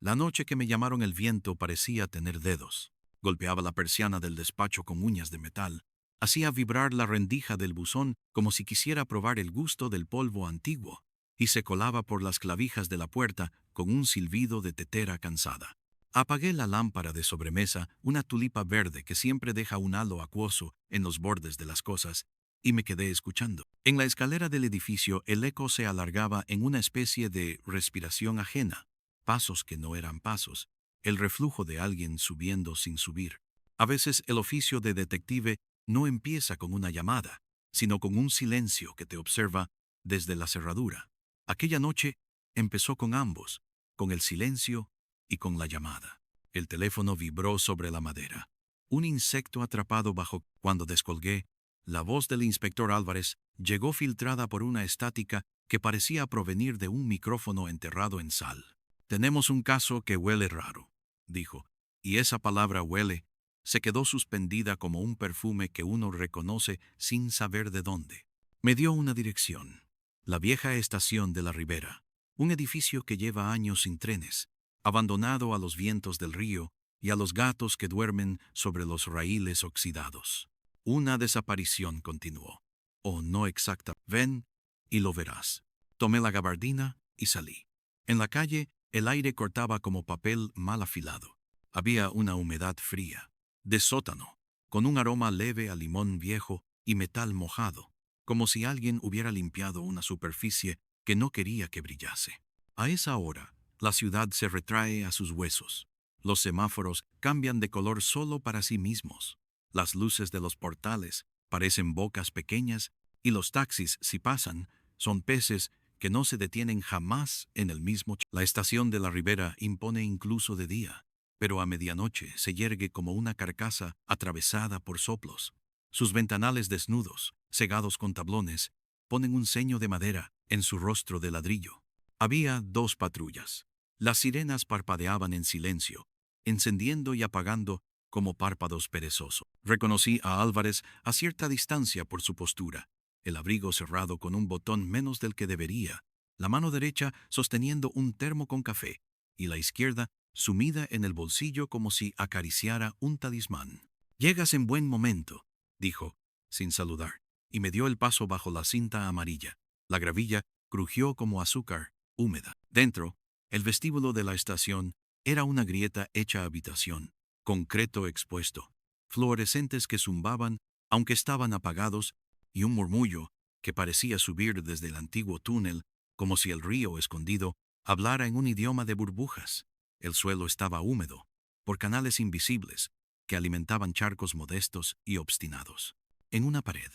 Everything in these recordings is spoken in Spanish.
La noche que me llamaron el viento parecía tener dedos. Golpeaba la persiana del despacho con uñas de metal. Hacía vibrar la rendija del buzón como si quisiera probar el gusto del polvo antiguo, y se colaba por las clavijas de la puerta con un silbido de tetera cansada. Apagué la lámpara de sobremesa, una tulipa verde que siempre deja un halo acuoso en los bordes de las cosas, y me quedé escuchando. En la escalera del edificio el eco se alargaba en una especie de respiración ajena, pasos que no eran pasos, el reflujo de alguien subiendo sin subir. A veces el oficio de detective no empieza con una llamada, sino con un silencio que te observa desde la cerradura. Aquella noche empezó con ambos, con el silencio y con la llamada. El teléfono vibró sobre la madera. Un insecto atrapado bajo. Cuando descolgué, la voz del inspector Álvarez llegó filtrada por una estática que parecía provenir de un micrófono enterrado en sal. Tenemos un caso que huele raro, dijo, y esa palabra huele se quedó suspendida como un perfume que uno reconoce sin saber de dónde. Me dio una dirección. La vieja estación de la Ribera, un edificio que lleva años sin trenes, abandonado a los vientos del río y a los gatos que duermen sobre los raíles oxidados. Una desaparición continuó. O no exacta. Ven y lo verás. Tomé la gabardina y salí. En la calle, el aire cortaba como papel mal afilado. Había una humedad fría, de sótano, con un aroma leve a limón viejo y metal mojado, como si alguien hubiera limpiado una superficie que no quería que brillase. A esa hora, la ciudad se retrae a sus huesos. Los semáforos cambian de color solo para sí mismos. Las luces de los portales parecen bocas pequeñas y los taxis, si pasan, son peces que no se detienen jamás en el mismo. La estación de la Ribera impone incluso de día, pero a medianoche se yergue como una carcasa atravesada por soplos. Sus ventanales desnudos, cegados con tablones, ponen un ceño de madera en su rostro de ladrillo. Había 2 patrullas. Las sirenas parpadeaban en silencio, encendiendo y apagando como párpados perezosos. Reconocí a Álvarez a cierta distancia por su postura, el abrigo cerrado con un botón menos del que debería, la mano derecha sosteniendo un termo con café, y la izquierda sumida en el bolsillo como si acariciara un talismán. «Llegas en buen momento», dijo, sin saludar, y me dio el paso bajo la cinta amarilla. La gravilla crujió como azúcar, húmeda. Dentro, el vestíbulo de la estación era una grieta hecha habitación, concreto expuesto, fluorescentes que zumbaban, aunque estaban apagados, y un murmullo que parecía subir desde el antiguo túnel, como si el río escondido hablara en un idioma de burbujas. El suelo estaba húmedo, por canales invisibles, que alimentaban charcos modestos y obstinados. En una pared,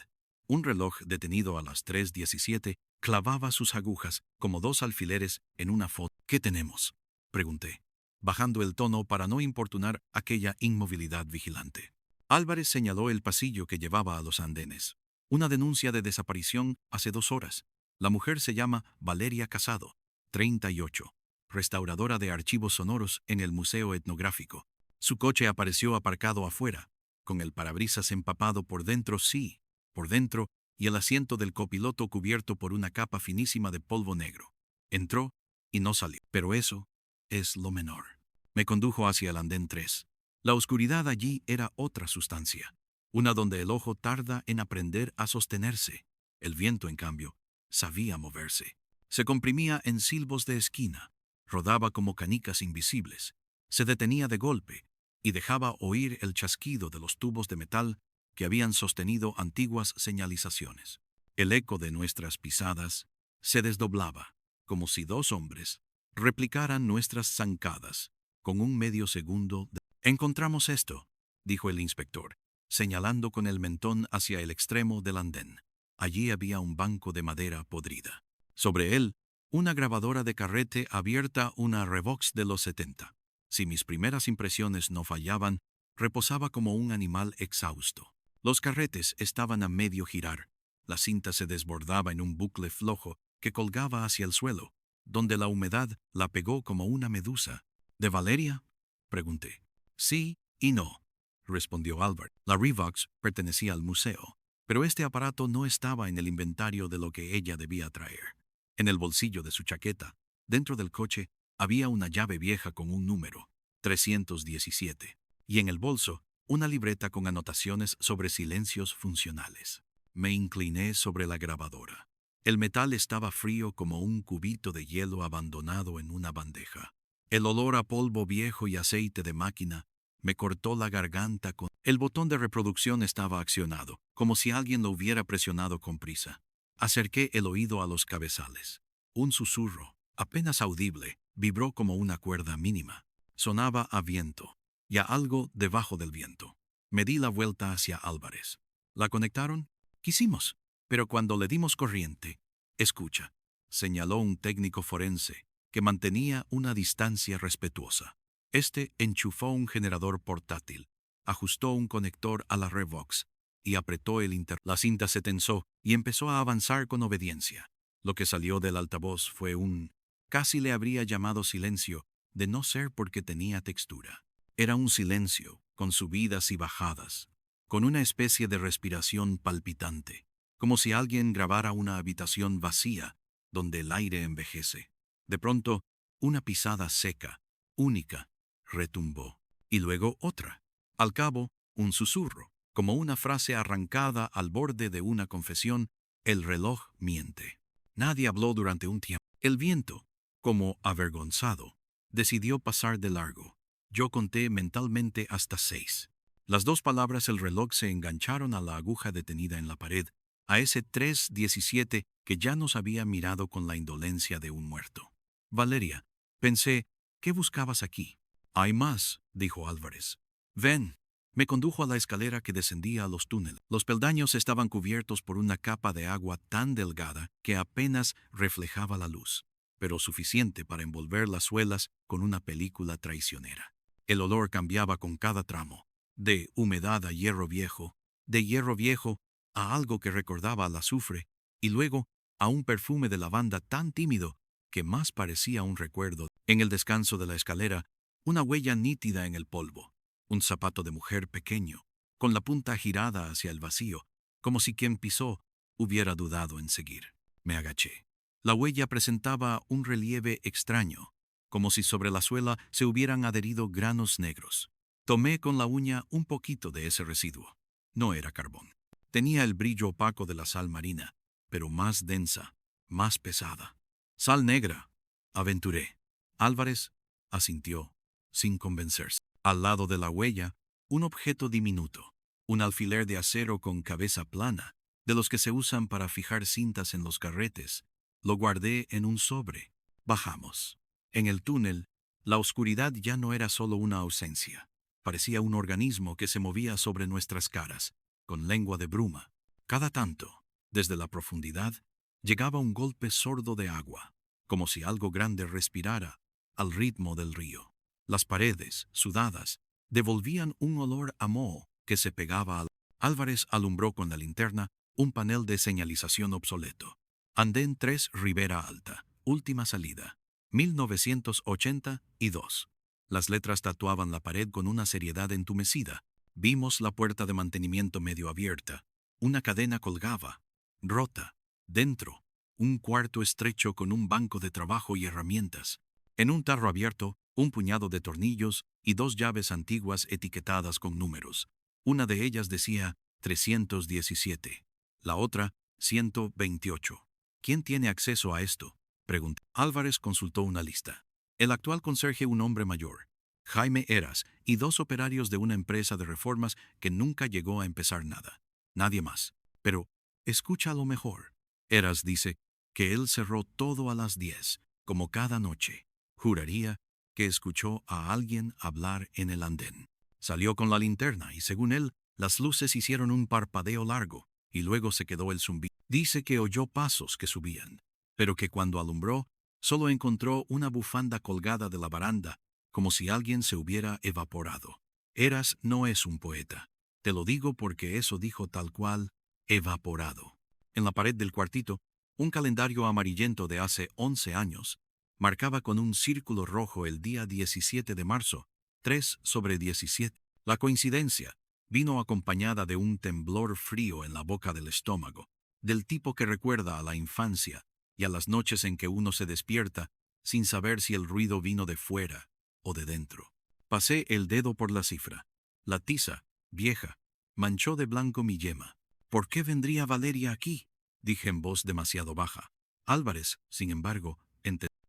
un reloj detenido a las 3:17 clavaba sus agujas como 2 alfileres en una foto. «¿Qué tenemos?», pregunté, bajando el tono para no importunar aquella inmovilidad vigilante. Álvarez señaló el pasillo que llevaba a los andenes. «Una denuncia de desaparición hace 2 horas. La mujer se llama Valeria Casado, 38, restauradora de archivos sonoros en el Museo Etnográfico. Su coche apareció aparcado afuera, con el parabrisas empapado por dentro, sí, por dentro, y el asiento del copiloto cubierto por una capa finísima de polvo negro. Entró y no salió. Pero eso es lo menor». Me condujo hacia el andén 3. La oscuridad allí era otra sustancia, una donde el ojo tarda en aprender a sostenerse. El viento, en cambio, sabía moverse. Se comprimía en silbos de esquina, rodaba como canicas invisibles, se detenía de golpe y dejaba oír el chasquido de los tubos de metal que habían sostenido antiguas señalizaciones. El eco de nuestras pisadas se desdoblaba, como si 2 hombres replicaran nuestras zancadas con un medio segundo de... «Encontramos esto», dijo el inspector, señalando con el mentón hacia el extremo del andén. Allí había un banco de madera podrida. Sobre él, una grabadora de carrete abierta, una Revox de los 70. Si mis primeras impresiones no fallaban, reposaba como un animal exhausto. Los carretes estaban a medio girar. La cinta se desbordaba en un bucle flojo que colgaba hacia el suelo, donde la humedad la pegó como una medusa. «¿De Valeria?», pregunté. «Sí y no», respondió Albert. La Revox pertenecía al museo, pero este aparato no estaba en el inventario de lo que ella debía traer. En el bolsillo de su chaqueta, dentro del coche, Había una llave vieja con un número, 317, y en el bolso, una libreta con anotaciones sobre silencios funcionales. Me incliné sobre la grabadora. El metal estaba frío como un cubito de hielo abandonado en una bandeja. El olor a polvo viejo y aceite de máquina me cortó la garganta con... El botón de reproducción estaba accionado, como si alguien lo hubiera presionado con prisa. Acerqué el oído a los cabezales. Un susurro, apenas audible, vibró como una cuerda mínima. Sonaba a viento, y a algo debajo del viento. Me di la vuelta hacia Álvarez. ¿La conectaron? Quisimos, pero cuando le dimos corriente, escucha, señaló un técnico forense que mantenía una distancia respetuosa. Este enchufó un generador portátil, ajustó un conector a la Revox y apretó el La cinta se tensó y empezó a avanzar con obediencia. Lo que salió del altavoz fue un... casi le habría llamado silencio, de no ser porque tenía textura. Era un silencio, con subidas y bajadas, con una especie de respiración palpitante, como si alguien grabara una habitación vacía donde el aire envejece. De pronto, una pisada seca, única, retumbó, y luego otra. Al cabo, un susurro, como una frase arrancada al borde de una confesión: el reloj miente. Nadie habló durante un tiempo. El viento, como avergonzado, decidió pasar de largo. Yo conté mentalmente hasta 6. Las dos palabras el reloj se engancharon a la aguja detenida en la pared, a ese 3:17 que ya nos había mirado con la indolencia de un muerto. Valeria, pensé, ¿qué buscabas aquí? Hay más, dijo Álvarez. Ven. Me condujo a la escalera que descendía a los túneles. Los peldaños estaban cubiertos por una capa de agua tan delgada que apenas reflejaba la luz, pero suficiente para envolver las suelas con una película traicionera. El olor cambiaba con cada tramo, de humedad a hierro viejo, de hierro viejo a algo que recordaba al azufre, y luego a un perfume de lavanda tan tímido que más parecía un recuerdo. En el descanso de la escalera, una huella nítida en el polvo, un zapato de mujer pequeño, con la punta girada hacia el vacío, como si quien pisó hubiera dudado en seguir. Me agaché. La huella presentaba un relieve extraño, como si sobre la suela se hubieran adherido granos negros. Tomé con la uña un poquito de ese residuo. No era carbón. Tenía el brillo opaco de la sal marina, pero más densa, más pesada. Sal negra, aventuré. Álvarez asintió, sin convencerse. Al lado de la huella, un objeto diminuto, un alfiler de acero con cabeza plana, de los que se usan para fijar cintas en los carretes. Lo guardé en un sobre. Bajamos. En el túnel, la oscuridad ya no era solo una ausencia. Parecía un organismo que se movía sobre nuestras caras, con lengua de bruma. Cada tanto, desde la profundidad, llegaba un golpe sordo de agua, como si algo grande respirara al ritmo del río. Las paredes, sudadas, devolvían un olor a moho que se pegaba al... Álvarez alumbró con la linterna un panel de señalización obsoleto. Andén 3 Ribera Alta, última salida, 1982. Las letras tatuaban la pared con una seriedad entumecida. Vimos la puerta de mantenimiento medio abierta. Una cadena colgaba, rota. Dentro, un cuarto estrecho con un banco de trabajo y herramientas. En un tarro abierto, un puñado de tornillos y 2 llaves antiguas etiquetadas con números. Una de ellas decía 317, la otra 128. ¿Quién tiene acceso a esto?, pregunté. Álvarez consultó una lista. El actual conserje, un hombre mayor, Jaime Eras, y 2 operarios de una empresa de reformas que nunca llegó a empezar nada. Nadie más. Pero, escucha lo mejor. Eras dice que él cerró todo a las 10, como cada noche. Juraría que escuchó a alguien hablar en el andén. Salió con la linterna y, según él, las luces hicieron un parpadeo largo y luego se quedó el zumbido. Dice que oyó pasos que subían, pero que cuando alumbró, solo encontró una bufanda colgada de la baranda, como si alguien se hubiera evaporado. Eras no es un poeta. Te lo digo porque eso dijo tal cual, evaporado. En la pared del cuartito, un calendario amarillento de hace 11 años marcaba con un círculo rojo el día 17 de marzo, 3/17. La coincidencia vino acompañada de un temblor frío en la boca del estómago, del tipo que recuerda a la infancia y a las noches en que uno se despierta sin saber si el ruido vino de fuera o de dentro. Pasé el dedo por la cifra. La tiza, vieja, manchó de blanco mi yema. ¿Por qué vendría Valeria aquí?, dije en voz demasiado baja. Álvarez, sin embargo,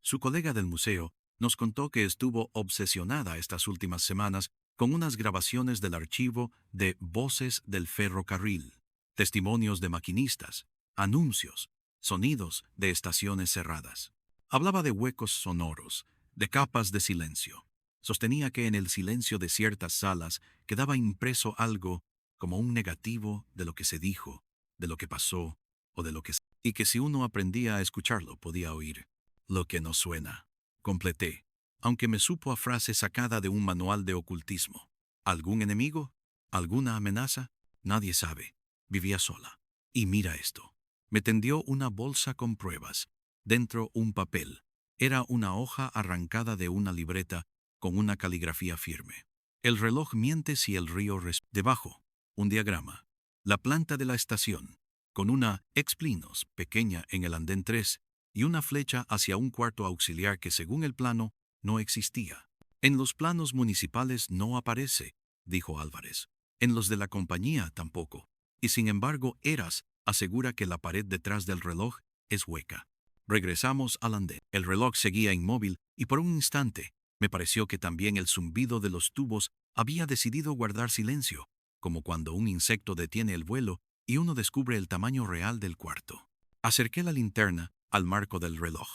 su colega del museo, nos contó que estuvo obsesionada estas últimas semanas con unas grabaciones del archivo de Voces del Ferrocarril, testimonios de maquinistas, anuncios, sonidos de estaciones cerradas. Hablaba de huecos sonoros, de capas de silencio. Sostenía que en el silencio de ciertas salas quedaba impreso algo como un negativo de lo que se dijo, de lo que pasó o de lo que... y que si uno aprendía a escucharlo podía oír lo que no suena. Completé, aunque me supo a frase sacada de un manual de ocultismo. ¿Algún enemigo? ¿Alguna amenaza? Nadie sabe. Vivía sola. Y mira esto. Me tendió una bolsa con pruebas. Dentro un papel. Era una hoja arrancada de una libreta con una caligrafía firme. El reloj miente si el río debajo, un diagrama. La planta de la estación, con una explinos pequeña en el andén 3 y una flecha hacia un cuarto auxiliar que según el plano no existía. En los planos municipales no aparece, dijo Álvarez. En los de la compañía tampoco. Y sin embargo, Eras asegura que la pared detrás del reloj es hueca. Regresamos al andén. El reloj seguía inmóvil y por un instante me pareció que también el zumbido de los tubos había decidido guardar silencio, como cuando un insecto detiene el vuelo y uno descubre el tamaño real del cuarto. Acerqué la linterna al marco del reloj.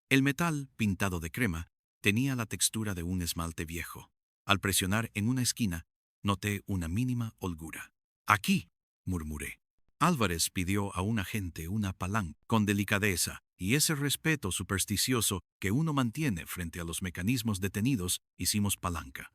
El metal, pintado de crema, tenía la textura de un esmalte viejo. Al presionar en una esquina, noté una mínima holgura. «Aquí», murmuré. Álvarez pidió a un agente una palanca. Con delicadeza y ese respeto supersticioso que uno mantiene frente a los mecanismos detenidos, hicimos palanca.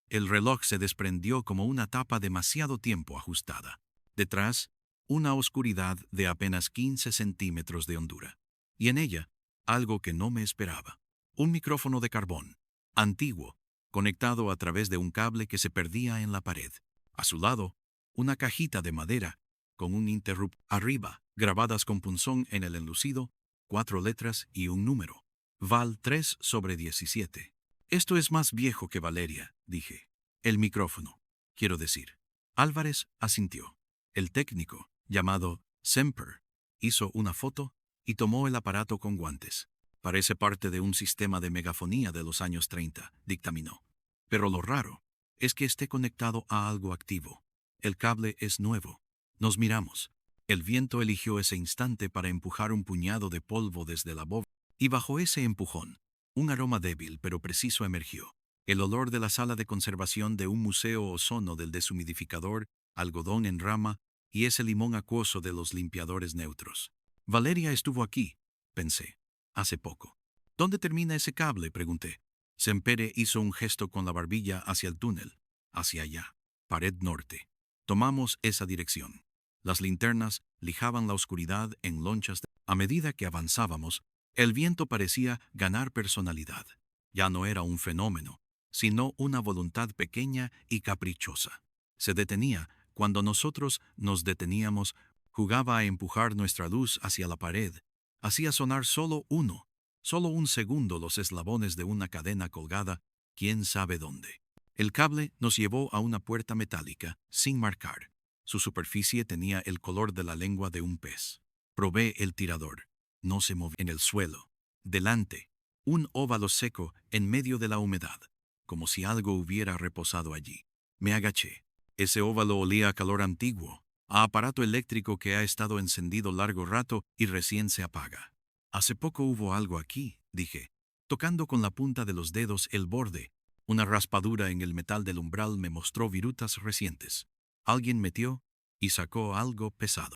El reloj se desprendió como una tapa demasiado tiempo ajustada. Detrás, una oscuridad de apenas 15 centímetros de hondura. Y en ella, algo que no me esperaba. Un micrófono de carbón, antiguo, conectado a través de un cable que se perdía en la pared. A su lado, una cajita de madera, con un interruptor arriba, grabadas con punzón en el enlucido, 4 letras y un número. Val 3/17. Esto es más viejo que Valeria, dije. El micrófono, quiero decir. Álvarez asintió. El técnico, llamado Semper, hizo una foto y tomó el aparato con guantes. Parece parte de un sistema de megafonía de los años 30, dictaminó. Pero lo raro es que esté conectado a algo activo. El cable es nuevo. Nos miramos. El viento eligió ese instante para empujar un puñado de polvo desde la bóveda. Y bajo ese empujón, un aroma débil pero preciso emergió. El olor de la sala de conservación de un museo ozono del deshumidificador, algodón en rama y ese limón acuoso de los limpiadores neutros. Valeria estuvo aquí, pensé, hace poco. ¿Dónde termina ese cable?, pregunté. Sempere hizo un gesto con la barbilla hacia el túnel, hacia allá, pared norte. Tomamos esa dirección. Las linternas lijaban la oscuridad en lonchas. A medida que avanzábamos, el viento parecía ganar personalidad. Ya no era un fenómeno, sino una voluntad pequeña y caprichosa. Se detenía cuando nosotros nos deteníamos, jugaba a empujar nuestra luz hacia la pared. Hacía sonar solo un segundo los eslabones de una cadena colgada, quién sabe dónde. El cable nos llevó a una puerta metálica, sin marcar. Su superficie tenía el color de la lengua de un pez. Probé el tirador. No se movía. En el suelo. Delante, un óvalo seco en medio de la humedad, como si algo hubiera reposado allí. Me agaché. Ese óvalo olía a calor antiguo, a aparato eléctrico que ha estado encendido largo rato y recién se apaga. Hace poco hubo algo aquí, dije, tocando con la punta de los dedos el borde. Una raspadura en el metal del umbral me mostró virutas recientes. Alguien metió y sacó algo pesado.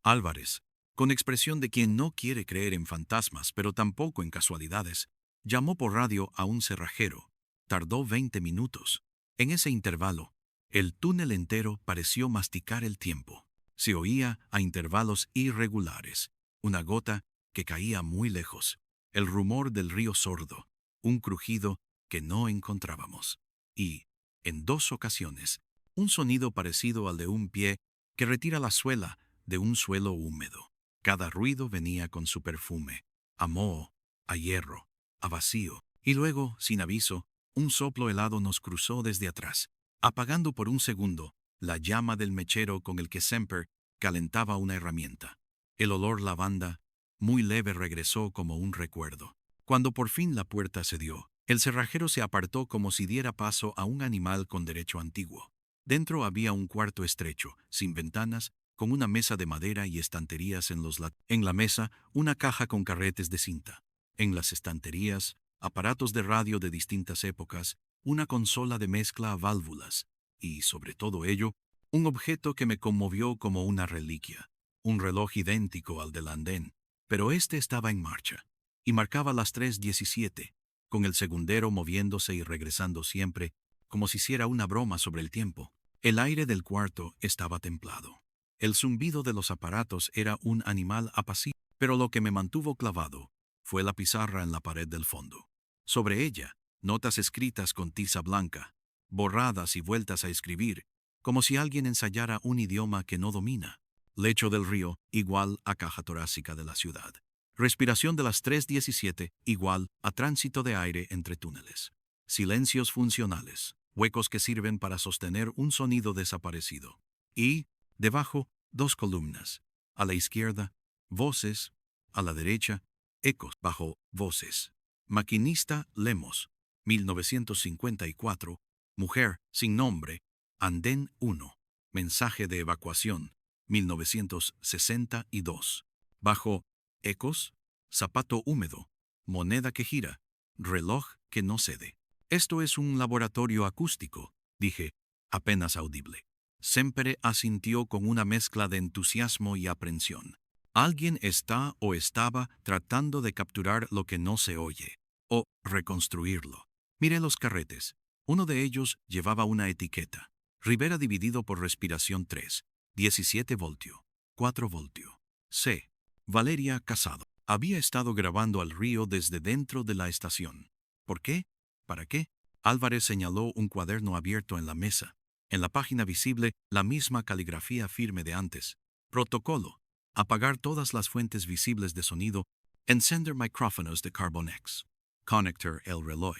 Álvarez, con expresión de quien no quiere creer en fantasmas, pero tampoco en casualidades, llamó por radio a un cerrajero. Tardó 20 minutos. En ese intervalo, el túnel entero pareció masticar el tiempo. Se oía a intervalos irregulares. Una gota que caía muy lejos. El rumor del río sordo. Un crujido que no encontrábamos. Y, en 2 ocasiones, un sonido parecido al de un pie que retira la suela de un suelo húmedo. Cada ruido venía con su perfume, a moho, a hierro, a vacío, y luego, sin aviso, un soplo helado nos cruzó desde atrás, apagando por un segundo la llama del mechero con el que Semper calentaba una herramienta. El olor lavanda, muy leve, regresó como un recuerdo. Cuando por fin la puerta cedió, el cerrajero se apartó como si diera paso a un animal con derecho antiguo. Dentro había un cuarto estrecho, sin ventanas, con una mesa de madera y estanterías en la mesa, una caja con carretes de cinta. En las estanterías, aparatos de radio de distintas épocas, una consola de mezcla a válvulas, y, sobre todo ello, un objeto que me conmovió como una reliquia, un reloj idéntico al del andén, pero este estaba en marcha, y marcaba las 3:17, con el segundero moviéndose y regresando siempre, como si hiciera una broma sobre el tiempo. El aire del cuarto estaba templado. El zumbido de los aparatos era un animal apacible, pero lo que me mantuvo clavado fue la pizarra en la pared del fondo. Sobre ella, notas escritas con tiza blanca, borradas y vueltas a escribir, como si alguien ensayara un idioma que no domina. Lecho del río, igual a caja torácica de la ciudad. Respiración de las 3:17, igual a tránsito de aire entre túneles. Silencios funcionales, huecos que sirven para sostener un sonido desaparecido. Y, debajo, dos columnas. A la izquierda, voces. A la derecha, ecos bajo voces. Maquinista Lemos, 1954. Mujer, sin nombre, Andén 1. Mensaje de evacuación, 1962. Bajo ecos, zapato húmedo, moneda que gira, reloj que no cede. Esto es un laboratorio acústico, dije, apenas audible. Semper asintió con una mezcla de entusiasmo y aprensión. Alguien está o estaba tratando de capturar lo que no se oye, o reconstruirlo. Miré los carretes. Uno de ellos llevaba una etiqueta. Rivera dividido por respiración 3, 17 voltio, 4 voltio. C. Valeria Casado. Había estado grabando al río desde dentro de la estación. ¿Por qué? ¿Para qué? Álvarez señaló un cuaderno abierto en la mesa. En la página visible, la misma caligrafía firme de antes. Protocolo. Apagar todas las fuentes visibles de sonido. Encender micrófonos de Carbonex. Connector el reloj.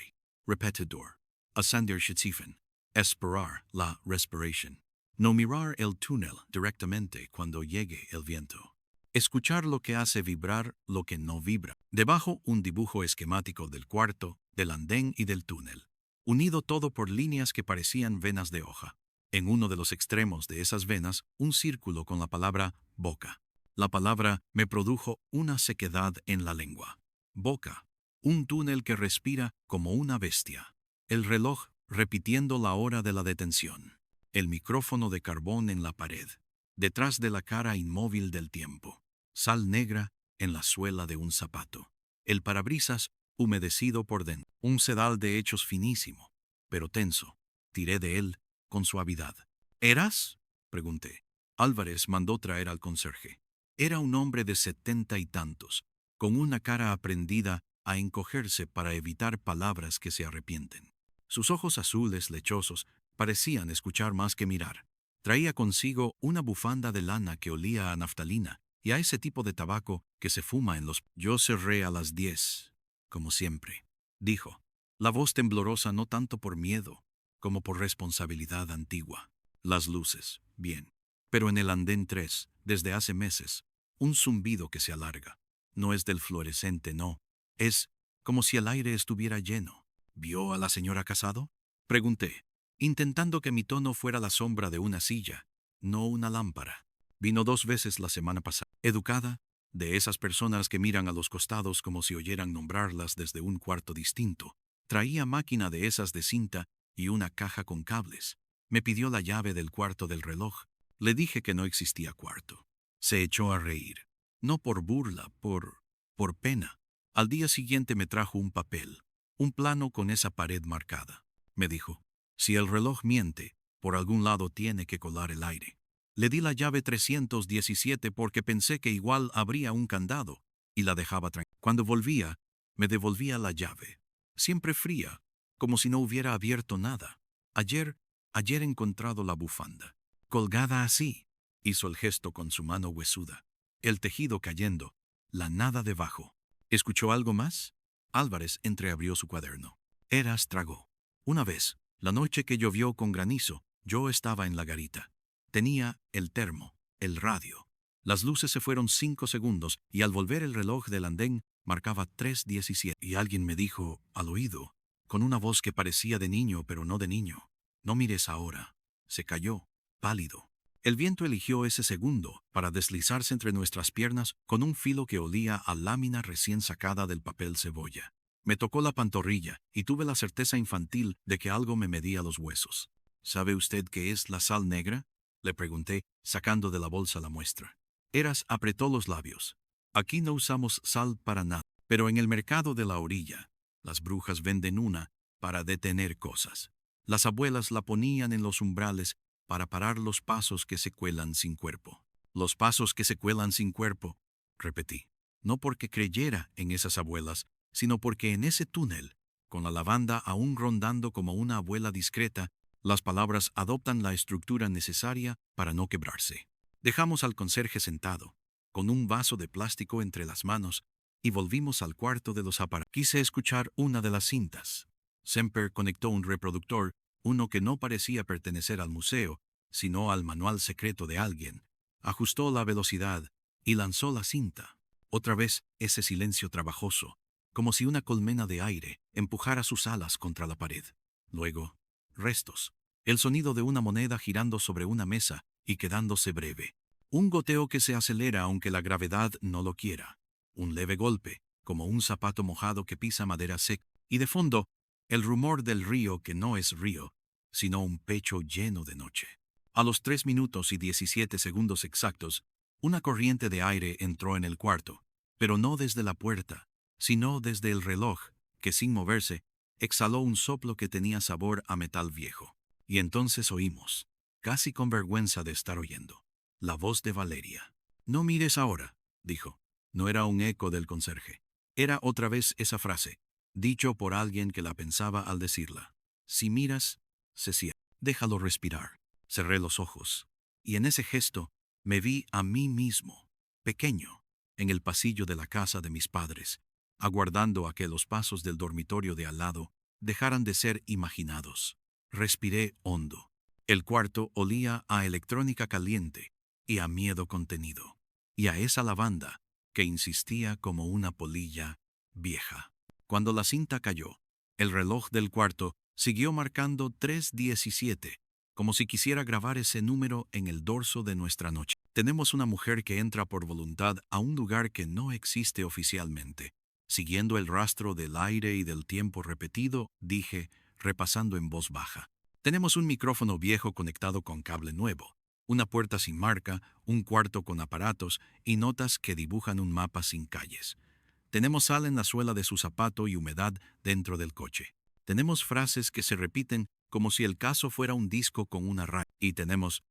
Repetidor. Ascender Schiziphen. Esperar la respiration. No mirar el túnel directamente cuando llegue el viento. Escuchar lo que hace vibrar lo que no vibra. Debajo un dibujo esquemático del cuarto, del andén y del túnel. Unido todo por líneas que parecían venas de hoja. En uno de los extremos de esas venas, un círculo con la palabra boca. La palabra me produjo una sequedad en la lengua. Boca. Un túnel que respira como una bestia. El reloj repitiendo la hora de la detención. El micrófono de carbón en la pared. Detrás de la cara inmóvil del tiempo. Sal negra en la suela de un zapato. El parabrisas humedecido por dentro. Un sedal de hechos finísimo, pero tenso. Tiré de él con suavidad. ¿Eras? Pregunté. Álvarez mandó traer al conserje. Era un hombre de 70 y tantos, con una cara aprendida a encogerse para evitar palabras que se arrepienten. Sus ojos azules lechosos parecían escuchar más que mirar. Traía consigo una bufanda de lana que olía a naftalina y a ese tipo de tabaco que se fuma en los... Yo cerré a las 10, como siempre, dijo. La voz temblorosa no tanto por miedo, como por responsabilidad antigua. Las luces, bien. Pero en el andén 3, desde hace meses, un zumbido que se alarga. No es del fluorescente, no. Es como si el aire estuviera lleno. ¿Vio a la señora Casado? Pregunté, intentando que mi tono fuera la sombra de una silla, no una lámpara. Vino 2 veces la semana pasada. Educada, de esas personas que miran a los costados como si oyeran nombrarlas desde un cuarto distinto. Traía máquina de esas de cinta y una caja con cables. Me pidió la llave del cuarto del reloj. Le dije que no existía cuarto. Se echó a reír. No por burla, por pena. Al día siguiente me trajo un papel, un plano con esa pared marcada. Me dijo, si el reloj miente, por algún lado tiene que colar el aire. Le di la llave 317 porque pensé que igual habría un candado, y la dejaba tranquila. Cuando volvía, me devolvía la llave. Siempre fría, como si no hubiera abierto nada. Ayer he encontrado la bufanda. Colgada así. Hizo el gesto con su mano huesuda. El tejido cayendo, la nada debajo. ¿Escuchó algo más? Álvarez entreabrió su cuaderno. Eras tragó. Una vez, la noche que llovió con granizo, yo estaba en la garita. Tenía el termo, el radio. Las luces se fueron 5 segundos y al volver el reloj del andén marcaba 3:17. Y alguien me dijo, al oído, con una voz que parecía de niño pero no de niño: no mires ahora. Se cayó, pálido. El viento eligió ese segundo para deslizarse entre nuestras piernas con un filo que olía a lámina recién sacada del papel cebolla. Me tocó la pantorrilla y tuve la certeza infantil de que algo me medía los huesos. ¿Sabe usted qué es la sal negra?, le pregunté, sacando de la bolsa la muestra. Eras apretó los labios. Aquí no usamos sal para nada, pero en el mercado de la orilla, las brujas venden una para detener cosas. Las abuelas la ponían en los umbrales para parar los pasos que se cuelan sin cuerpo. Los pasos que se cuelan sin cuerpo, repetí. No porque creyera en esas abuelas, sino porque en ese túnel, con la lavanda aún rondando como una abuela discreta, las palabras adoptan la estructura necesaria para no quebrarse. Dejamos al conserje sentado, con un vaso de plástico entre las manos, y volvimos al cuarto de los aparatos. Quise escuchar una de las cintas. Semper conectó un reproductor, uno que no parecía pertenecer al museo, sino al manual secreto de alguien. Ajustó la velocidad y lanzó la cinta. Otra vez ese silencio trabajoso, como si una colmena de aire empujara sus alas contra la pared. Luego, restos. El sonido de una moneda girando sobre una mesa y quedándose breve. Un goteo que se acelera aunque la gravedad no lo quiera. Un leve golpe, como un zapato mojado que pisa madera seca. Y de fondo, el rumor del río que no es río, sino un pecho lleno de noche. A los 3 minutos y 17 segundos exactos, una corriente de aire entró en el cuarto, pero no desde la puerta, sino desde el reloj, que sin moverse, exhaló un soplo que tenía sabor a metal viejo. Y entonces oímos, casi con vergüenza de estar oyendo, la voz de Valeria. No mires ahora, dijo. No era un eco del conserje. Era otra vez esa frase, dicho por alguien que la pensaba al decirla. Si miras, se cierra. Déjalo respirar. Cerré los ojos, y en ese gesto me vi a mí mismo, pequeño, en el pasillo de la casa de mis padres, aguardando a que los pasos del dormitorio de al lado dejaran de ser imaginados. Respiré hondo. El cuarto olía a electrónica caliente y a miedo contenido, y a esa lavanda que insistía como una polilla vieja. Cuando la cinta cayó, el reloj del cuarto siguió marcando 3:17, como si quisiera grabar ese número en el dorso de nuestra noche. Tenemos una mujer que entra por voluntad a un lugar que no existe oficialmente. Siguiendo el rastro del aire y del tiempo repetido, dije, repasando en voz baja. Tenemos un micrófono viejo conectado con cable nuevo, una puerta sin marca, un cuarto con aparatos y notas que dibujan un mapa sin calles. Tenemos sal en la suela de su zapato y humedad dentro del coche. Tenemos frases que se repiten como si el caso fuera un disco con una raya. Y tenemos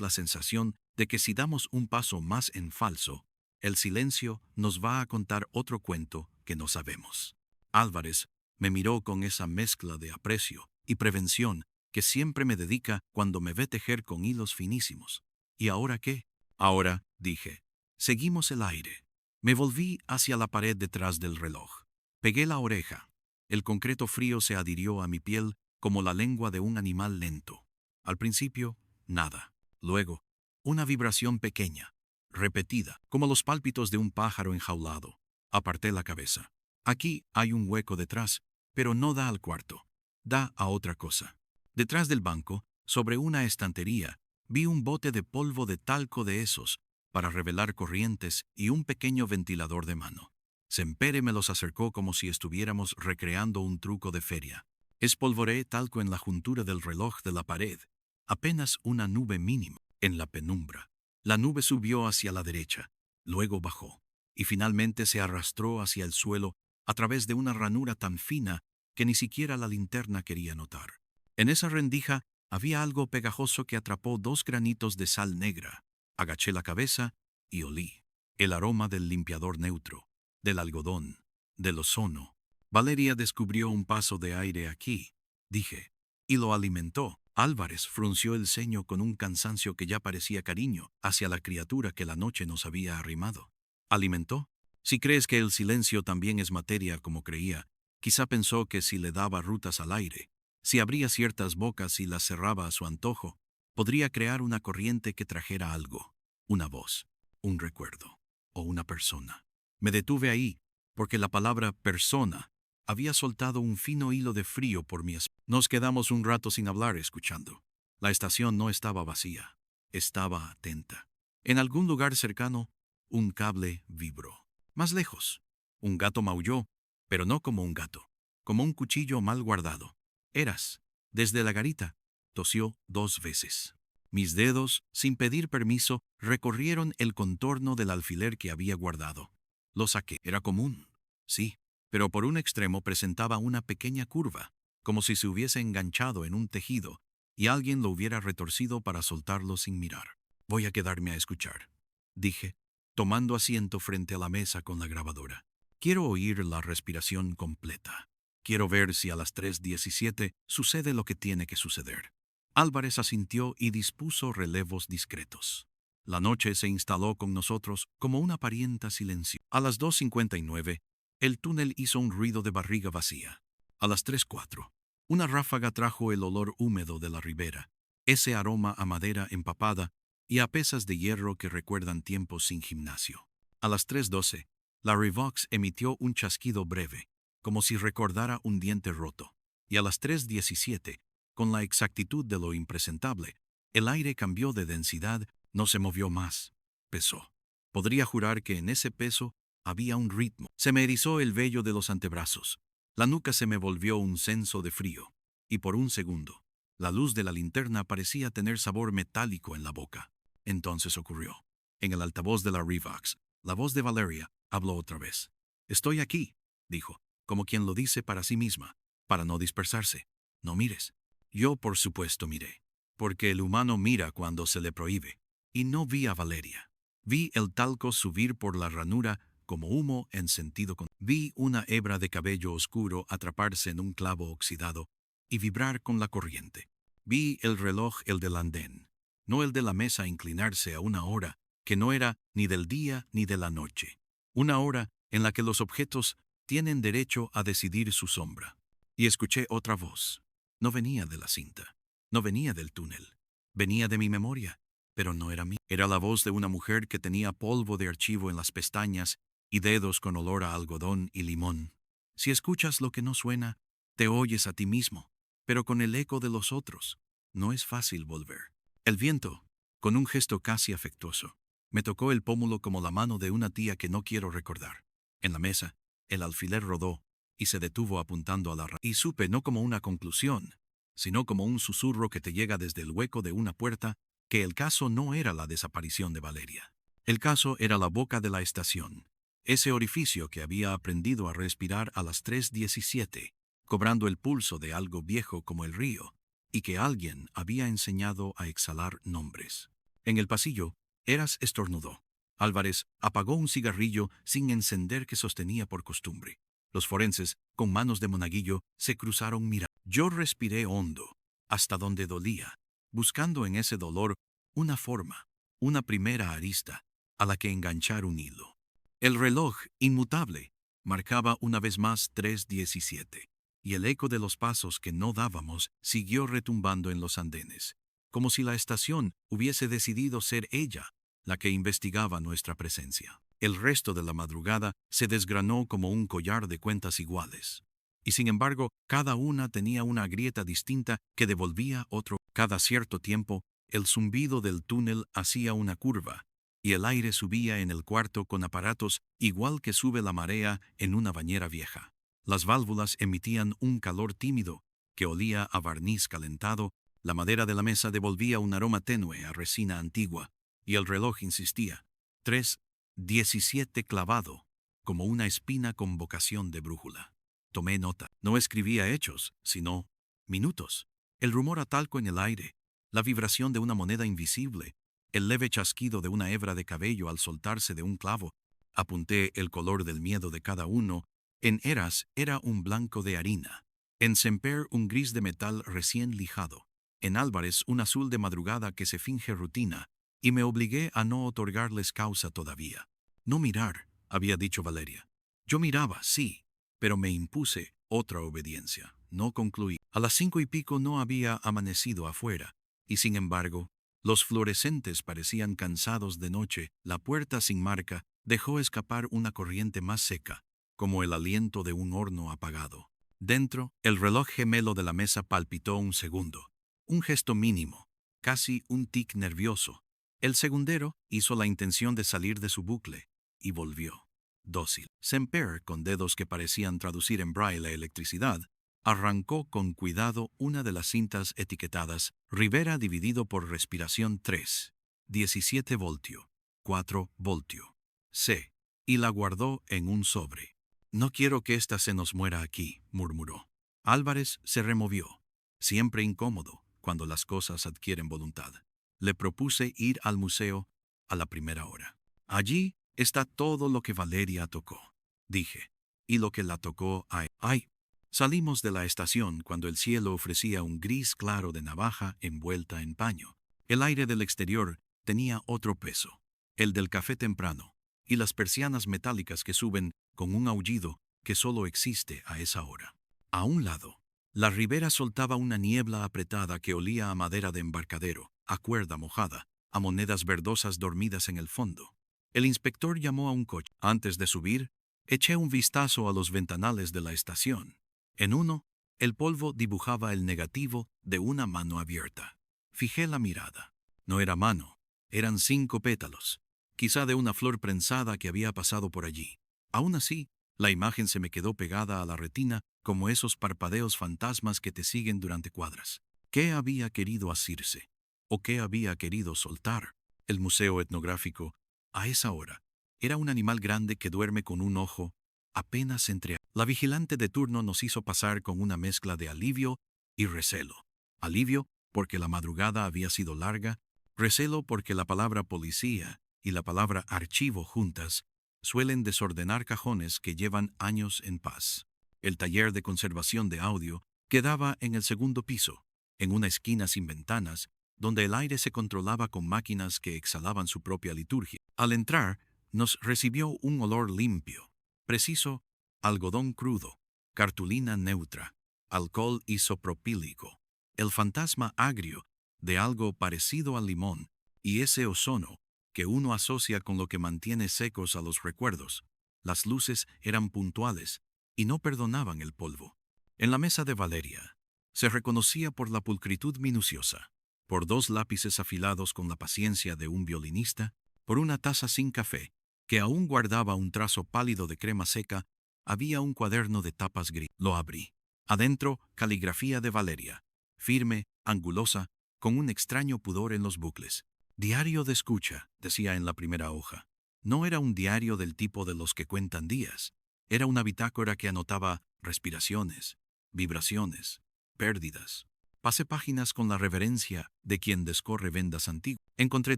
la sensación de que si damos un paso más en falso, el silencio nos va a contar otro cuento que no sabemos. Álvarez me miró con esa mezcla de aprecio y prevención que siempre me dedica cuando me ve tejer con hilos finísimos. ¿Y ahora qué? Ahora, dije, seguimos el aire. Me volví hacia la pared detrás del reloj. Pegué la oreja. El concreto frío se adhirió a mi piel como la lengua de un animal lento. Al principio, nada. Luego, una vibración pequeña, repetida, como los pálpitos de un pájaro enjaulado. Aparté la cabeza. Aquí hay un hueco detrás, pero no da al cuarto. Da a otra cosa. Detrás del banco, sobre una estantería, vi un bote de polvo de talco de esos, para revelar corrientes y un pequeño ventilador de mano. Sempere me los acercó como si estuviéramos recreando un truco de feria. Espolvoreé talco en la juntura del reloj de la pared. Apenas una nube mínima en la penumbra. La nube subió hacia la derecha, luego bajó, y finalmente se arrastró hacia el suelo a través de una ranura tan fina que ni siquiera la linterna quería notar. En esa rendija había algo pegajoso que atrapó 2 granitos de sal negra. Agaché la cabeza y olí el aroma del limpiador neutro, del algodón, del ozono. Valeria descubrió un paso de aire aquí, dije, y lo alimentó. Álvarez frunció el ceño con un cansancio que ya parecía cariño hacia la criatura que la noche nos había arrimado. ¿Alimentó? Si crees que el silencio también es materia como creía, quizá pensó que si le daba rutas al aire, si abría ciertas bocas y las cerraba a su antojo, podría crear una corriente que trajera algo, una voz, un recuerdo o una persona. Me detuve ahí, porque la palabra persona había soltado un fino hilo de frío por mi espalda. Nos quedamos un rato sin hablar escuchando. La estación no estaba vacía, estaba atenta. En algún lugar cercano, un cable vibró. Más lejos, un gato maulló, pero no como un gato, como un cuchillo mal guardado. Eras, desde la garita, tosió 2 veces. Mis dedos, sin pedir permiso, recorrieron el contorno del alfiler que había guardado. Lo saqué. Era común, sí, pero por un extremo presentaba una pequeña curva, como si se hubiese enganchado en un tejido y alguien lo hubiera retorcido para soltarlo sin mirar. Voy a quedarme a escuchar, dije, tomando asiento frente a la mesa con la grabadora. Quiero oír la respiración completa. Quiero ver si a las 3:17 sucede lo que tiene que suceder. Álvarez asintió y dispuso relevos discretos. La noche se instaló con nosotros como una parienta silenciosa. A las 2:59, el túnel hizo un ruido de barriga vacía. A las 3:04, una ráfaga trajo el olor húmedo de la ribera, ese aroma a madera empapada y a pesas de hierro que recuerdan tiempos sin gimnasio. A las 3:12, la Revox emitió un chasquido breve, como si recordara un diente roto. Y a las 3:17, con la exactitud de lo impresentable, el aire cambió de densidad, no se movió más, pesó. Podría jurar que en ese peso había un ritmo. Se me erizó el vello de los antebrazos. La nuca se me volvió un censo de frío. Y por un segundo, la luz de la linterna parecía tener sabor metálico en la boca. Entonces ocurrió. En el altavoz de la Revox, la voz de Valeria habló otra vez. «Estoy aquí», dijo, como quien lo dice para sí misma, para no dispersarse. «No mires». Yo, por supuesto, miré, porque el humano mira cuando se le prohíbe. Y no vi a Valeria. Vi el talco subir por la ranura como humo en sentido contrario. Vi una hebra de cabello oscuro atraparse en un clavo oxidado y vibrar con la corriente. Vi el reloj, el del andén, no el de la mesa, inclinarse a una hora que no era ni del día ni de la noche. Una hora en la que los objetos tienen derecho a decidir su sombra. Y escuché otra voz. No venía de la cinta, no venía del túnel, venía de mi memoria, pero no era mía. Era la voz de una mujer que tenía polvo de archivo en las pestañas y dedos con olor a algodón y limón. Si escuchas lo que no suena, te oyes a ti mismo, pero con el eco de los otros, no es fácil volver. El viento, con un gesto casi afectuoso, me tocó el pómulo como la mano de una tía que no quiero recordar. En la mesa, el alfiler rodó y se detuvo apuntando a la y supe no como una conclusión, sino como un susurro que te llega desde el hueco de una puerta, que el caso no era la desaparición de Valeria. El caso era la boca de la estación, ese orificio que había aprendido a respirar a las 3:17, cobrando el pulso de algo viejo como el río, y que alguien había enseñado a exhalar nombres. En el pasillo, Eras estornudó. Álvarez apagó un cigarrillo sin encender que sostenía por costumbre. Los forenses, con manos de monaguillo, se cruzaron mirando. Yo respiré hondo, hasta donde dolía, buscando en ese dolor una forma, una primera arista, a la que enganchar un hilo. El reloj, inmutable, marcaba una vez más 3:17, y el eco de los pasos que no dábamos siguió retumbando en los andenes, como si la estación hubiese decidido ser ella la que investigaba nuestra presencia. El resto de la madrugada se desgranó como un collar de cuentas iguales. Y sin embargo, cada una tenía una grieta distinta que devolvía otro. Cada cierto tiempo, el zumbido del túnel hacía una curva, y el aire subía en el cuarto con aparatos igual que sube la marea en una bañera vieja. Las válvulas emitían un calor tímido que olía a barniz calentado, la madera de la mesa devolvía un aroma tenue a resina antigua, y el reloj insistía. 3:17 clavado, como una espina con vocación de brújula. Tomé nota. No escribía hechos, sino minutos. El rumor a talco en el aire, la vibración de una moneda invisible, el leve chasquido de una hebra de cabello al soltarse de un clavo. Apunté el color del miedo de cada uno. En Eras era un blanco de harina. En Semper un gris de metal recién lijado. En Álvarez un azul de madrugada que se finge rutina, y me obligué a no otorgarles causa todavía. No mirar, había dicho Valeria. Yo miraba, sí, pero me impuse otra obediencia. No concluí. A las 5:15 no había amanecido afuera, y sin embargo, los fluorescentes parecían cansados de noche. La puerta sin marca dejó escapar una corriente más seca, como el aliento de un horno apagado. Dentro, el reloj gemelo de la mesa palpitó un segundo. Un gesto mínimo, casi un tic nervioso. El segundero hizo la intención de salir de su bucle, y volvió. Dócil. Semper, con dedos que parecían traducir en braille la electricidad, arrancó con cuidado una de las cintas etiquetadas Rivera dividido por respiración 3, 17 voltio, 4 voltio, C, y la guardó en un sobre. No quiero que ésta se nos muera aquí, murmuró. Álvarez se removió, siempre incómodo cuando las cosas adquieren voluntad. Le propuse ir al museo a la primera hora. Allí está todo lo que Valeria tocó, dije, y lo que la tocó a... ¡Ay! Salimos de la estación cuando el cielo ofrecía un gris claro de navaja envuelta en paño. El aire del exterior tenía otro peso, el del café temprano, y las persianas metálicas que suben con un aullido que solo existe a esa hora. A un lado, la ribera soltaba una niebla apretada que olía a madera de embarcadero, a cuerda mojada, a monedas verdosas dormidas en el fondo. El inspector llamó a un coche. Antes de subir, eché un vistazo a los ventanales de la estación. En uno, el polvo dibujaba el negativo de una mano abierta. Fijé la mirada. No era mano, eran 5 pétalos, quizá de una flor prensada que había pasado por allí. Aún así, la imagen se me quedó pegada a la retina como esos parpadeos fantasmas que te siguen durante cuadras. ¿Qué había querido asirse? ¿O qué había querido soltar? El museo etnográfico, a esa hora, era un animal grande que duerme con un ojo apenas entre... La vigilante de turno nos hizo pasar con una mezcla de alivio y recelo. Alivio porque la madrugada había sido larga, recelo porque la palabra policía y la palabra archivo juntas suelen desordenar cajones que llevan años en paz. El taller de conservación de audio quedaba en el segundo piso, en una esquina sin ventanas, donde el aire se controlaba con máquinas que exhalaban su propia liturgia. Al entrar, nos recibió un olor limpio, preciso, algodón crudo, cartulina neutra, alcohol isopropílico, el fantasma agrio de algo parecido al limón y ese ozono que uno asocia con lo que mantiene secos a los recuerdos. Las luces eran puntuales y no perdonaban el polvo. En la mesa de Valeria se reconocía por la pulcritud minuciosa, por 2 lápices afilados con la paciencia de un violinista, por una taza sin café que aún guardaba un trazo pálido de crema seca. Había un cuaderno de tapas gris. Lo abrí. Adentro, caligrafía de Valeria, firme, angulosa, con un extraño pudor en los bucles. Diario de escucha, decía en la primera hoja. No era un diario del tipo de los que cuentan días. Era una bitácora que anotaba respiraciones, vibraciones, pérdidas. Pasé páginas con la reverencia de quien descorre vendas antiguas. Encontré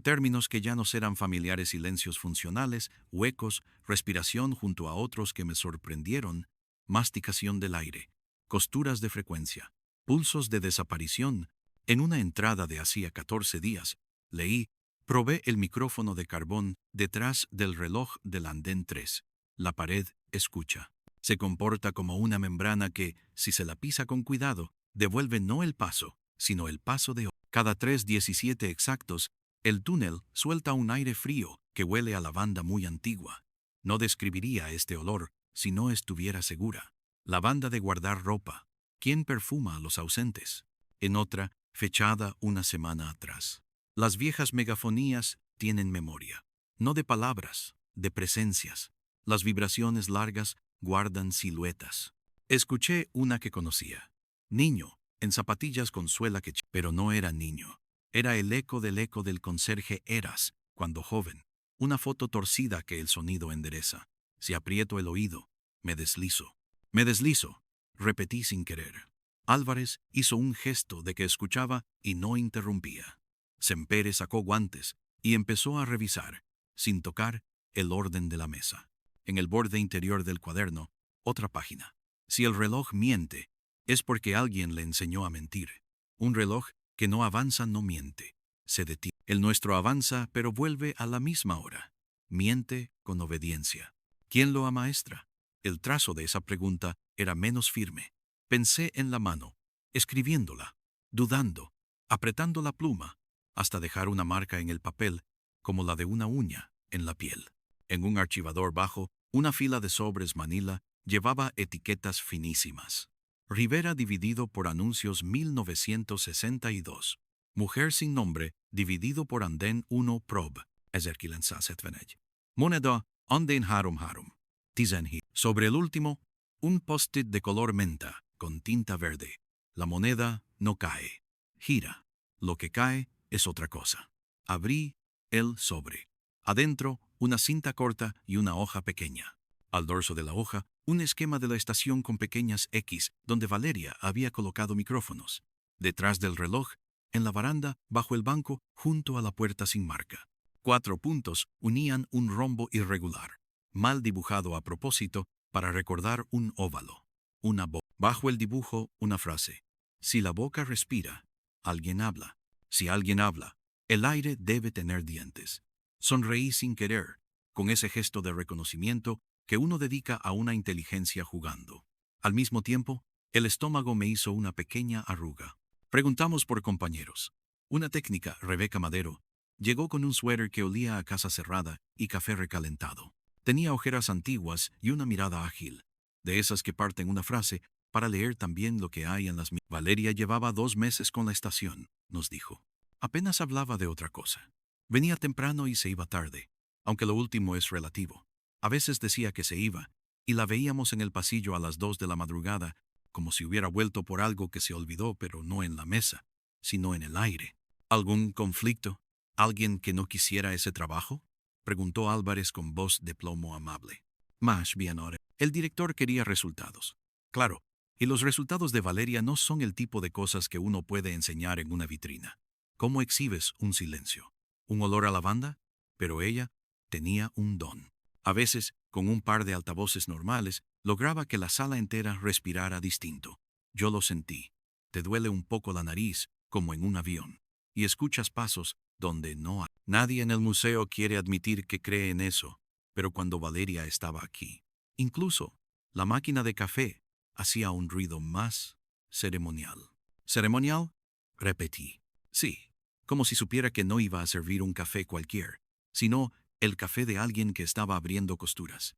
términos que ya nos eran familiares: silencios funcionales, huecos, respiración junto a otros que me sorprendieron, masticación del aire, costuras de frecuencia, pulsos de desaparición. En una entrada de hacía 14 días, leí: probé el micrófono de carbón detrás del reloj del andén 3. La pared escucha. Se comporta como una membrana que, si se la pisa con cuidado, devuelve no el paso, sino el paso de... Cada 3:17 exactos, el túnel suelta un aire frío que huele a lavanda muy antigua. No describiría este olor si no estuviera segura. Lavanda de guardar ropa. ¿Quién perfuma a los ausentes? En otra, fechada una semana atrás. Las viejas megafonías tienen memoria. No de palabras, de presencias. Las vibraciones largas guardan siluetas. Escuché una que conocía. Niño, en zapatillas con suela que... Pero no era niño. Era el eco del conserje Eras, cuando joven. Una foto torcida que el sonido endereza. Si aprieto el oído, me deslizo. Me deslizo, repetí sin querer. Álvarez hizo un gesto de que escuchaba y no interrumpía. Sempere sacó guantes y empezó a revisar, sin tocar, el orden de la mesa. En el borde interior del cuaderno, otra página. Si el reloj miente, es porque alguien le enseñó a mentir. Un reloj que no avanza no miente. Se detiene. El nuestro avanza, pero vuelve a la misma hora. Miente con obediencia. ¿Quién lo amaestra? El trazo de esa pregunta era menos firme. Pensé en la mano, escribiéndola, dudando, apretando la pluma, hasta dejar una marca en el papel, como la de una uña, en la piel. En un archivador bajo, una fila de sobres Manila llevaba etiquetas finísimas. Rivera dividido por anuncios 1962. Mujer sin nombre dividido por Andén 1 Prob. Moneda Andén Harum Harum. Tizenhi. Sobre el último, un post-it de color menta con tinta verde. La moneda no cae. Gira. Lo que cae es otra cosa. Abrí el sobre. Adentro, una cinta corta y una hoja pequeña. Al dorso de la hoja, un esquema de la estación con pequeñas X, donde Valeria había colocado micrófonos. Detrás del reloj, en la baranda, bajo el banco, junto a la puerta sin marca. 4 puntos unían un rombo irregular, mal dibujado a propósito para recordar un óvalo. Una boca. Bajo el dibujo, una frase. Si la boca respira, alguien habla. Si alguien habla, el aire debe tener dientes. Sonreí sin querer, con ese gesto de reconocimiento que uno dedica a una inteligencia jugando. Al mismo tiempo, el estómago me hizo una pequeña arruga. Preguntamos por compañeros. Una técnica, Rebeca Madero, llegó con un suéter que olía a casa cerrada y café recalentado. Tenía ojeras antiguas y una mirada ágil, de esas que parten una frase para leer también lo que hay en las... Valeria llevaba 2 meses con la estación, nos dijo. Apenas hablaba de otra cosa. Venía temprano y se iba tarde, aunque lo último es relativo. A veces decía que se iba, y la veíamos en el pasillo a las 2 de la madrugada, como si hubiera vuelto por algo que se olvidó, pero no en la mesa, sino en el aire. ¿Algún conflicto? ¿Alguien que no quisiera ese trabajo? Preguntó Álvarez con voz de plomo amable. Más bien ahora. El director quería resultados. Claro, y los resultados de Valeria no son el tipo de cosas que uno puede enseñar en una vitrina. ¿Cómo exhibes un silencio? ¿Un olor a lavanda? Pero ella tenía un don. A veces, con un par de altavoces normales, lograba que la sala entera respirara distinto. Yo lo sentí. Te duele un poco la nariz, como en un avión, y escuchas pasos donde no hay. Nadie en el museo quiere admitir que cree en eso, pero cuando Valeria estaba aquí, incluso la máquina de café hacía un ruido más ceremonial. ¿Ceremonial? Repetí. Sí, como si supiera que no iba a servir un café cualquier, sino el café de alguien que estaba abriendo costuras.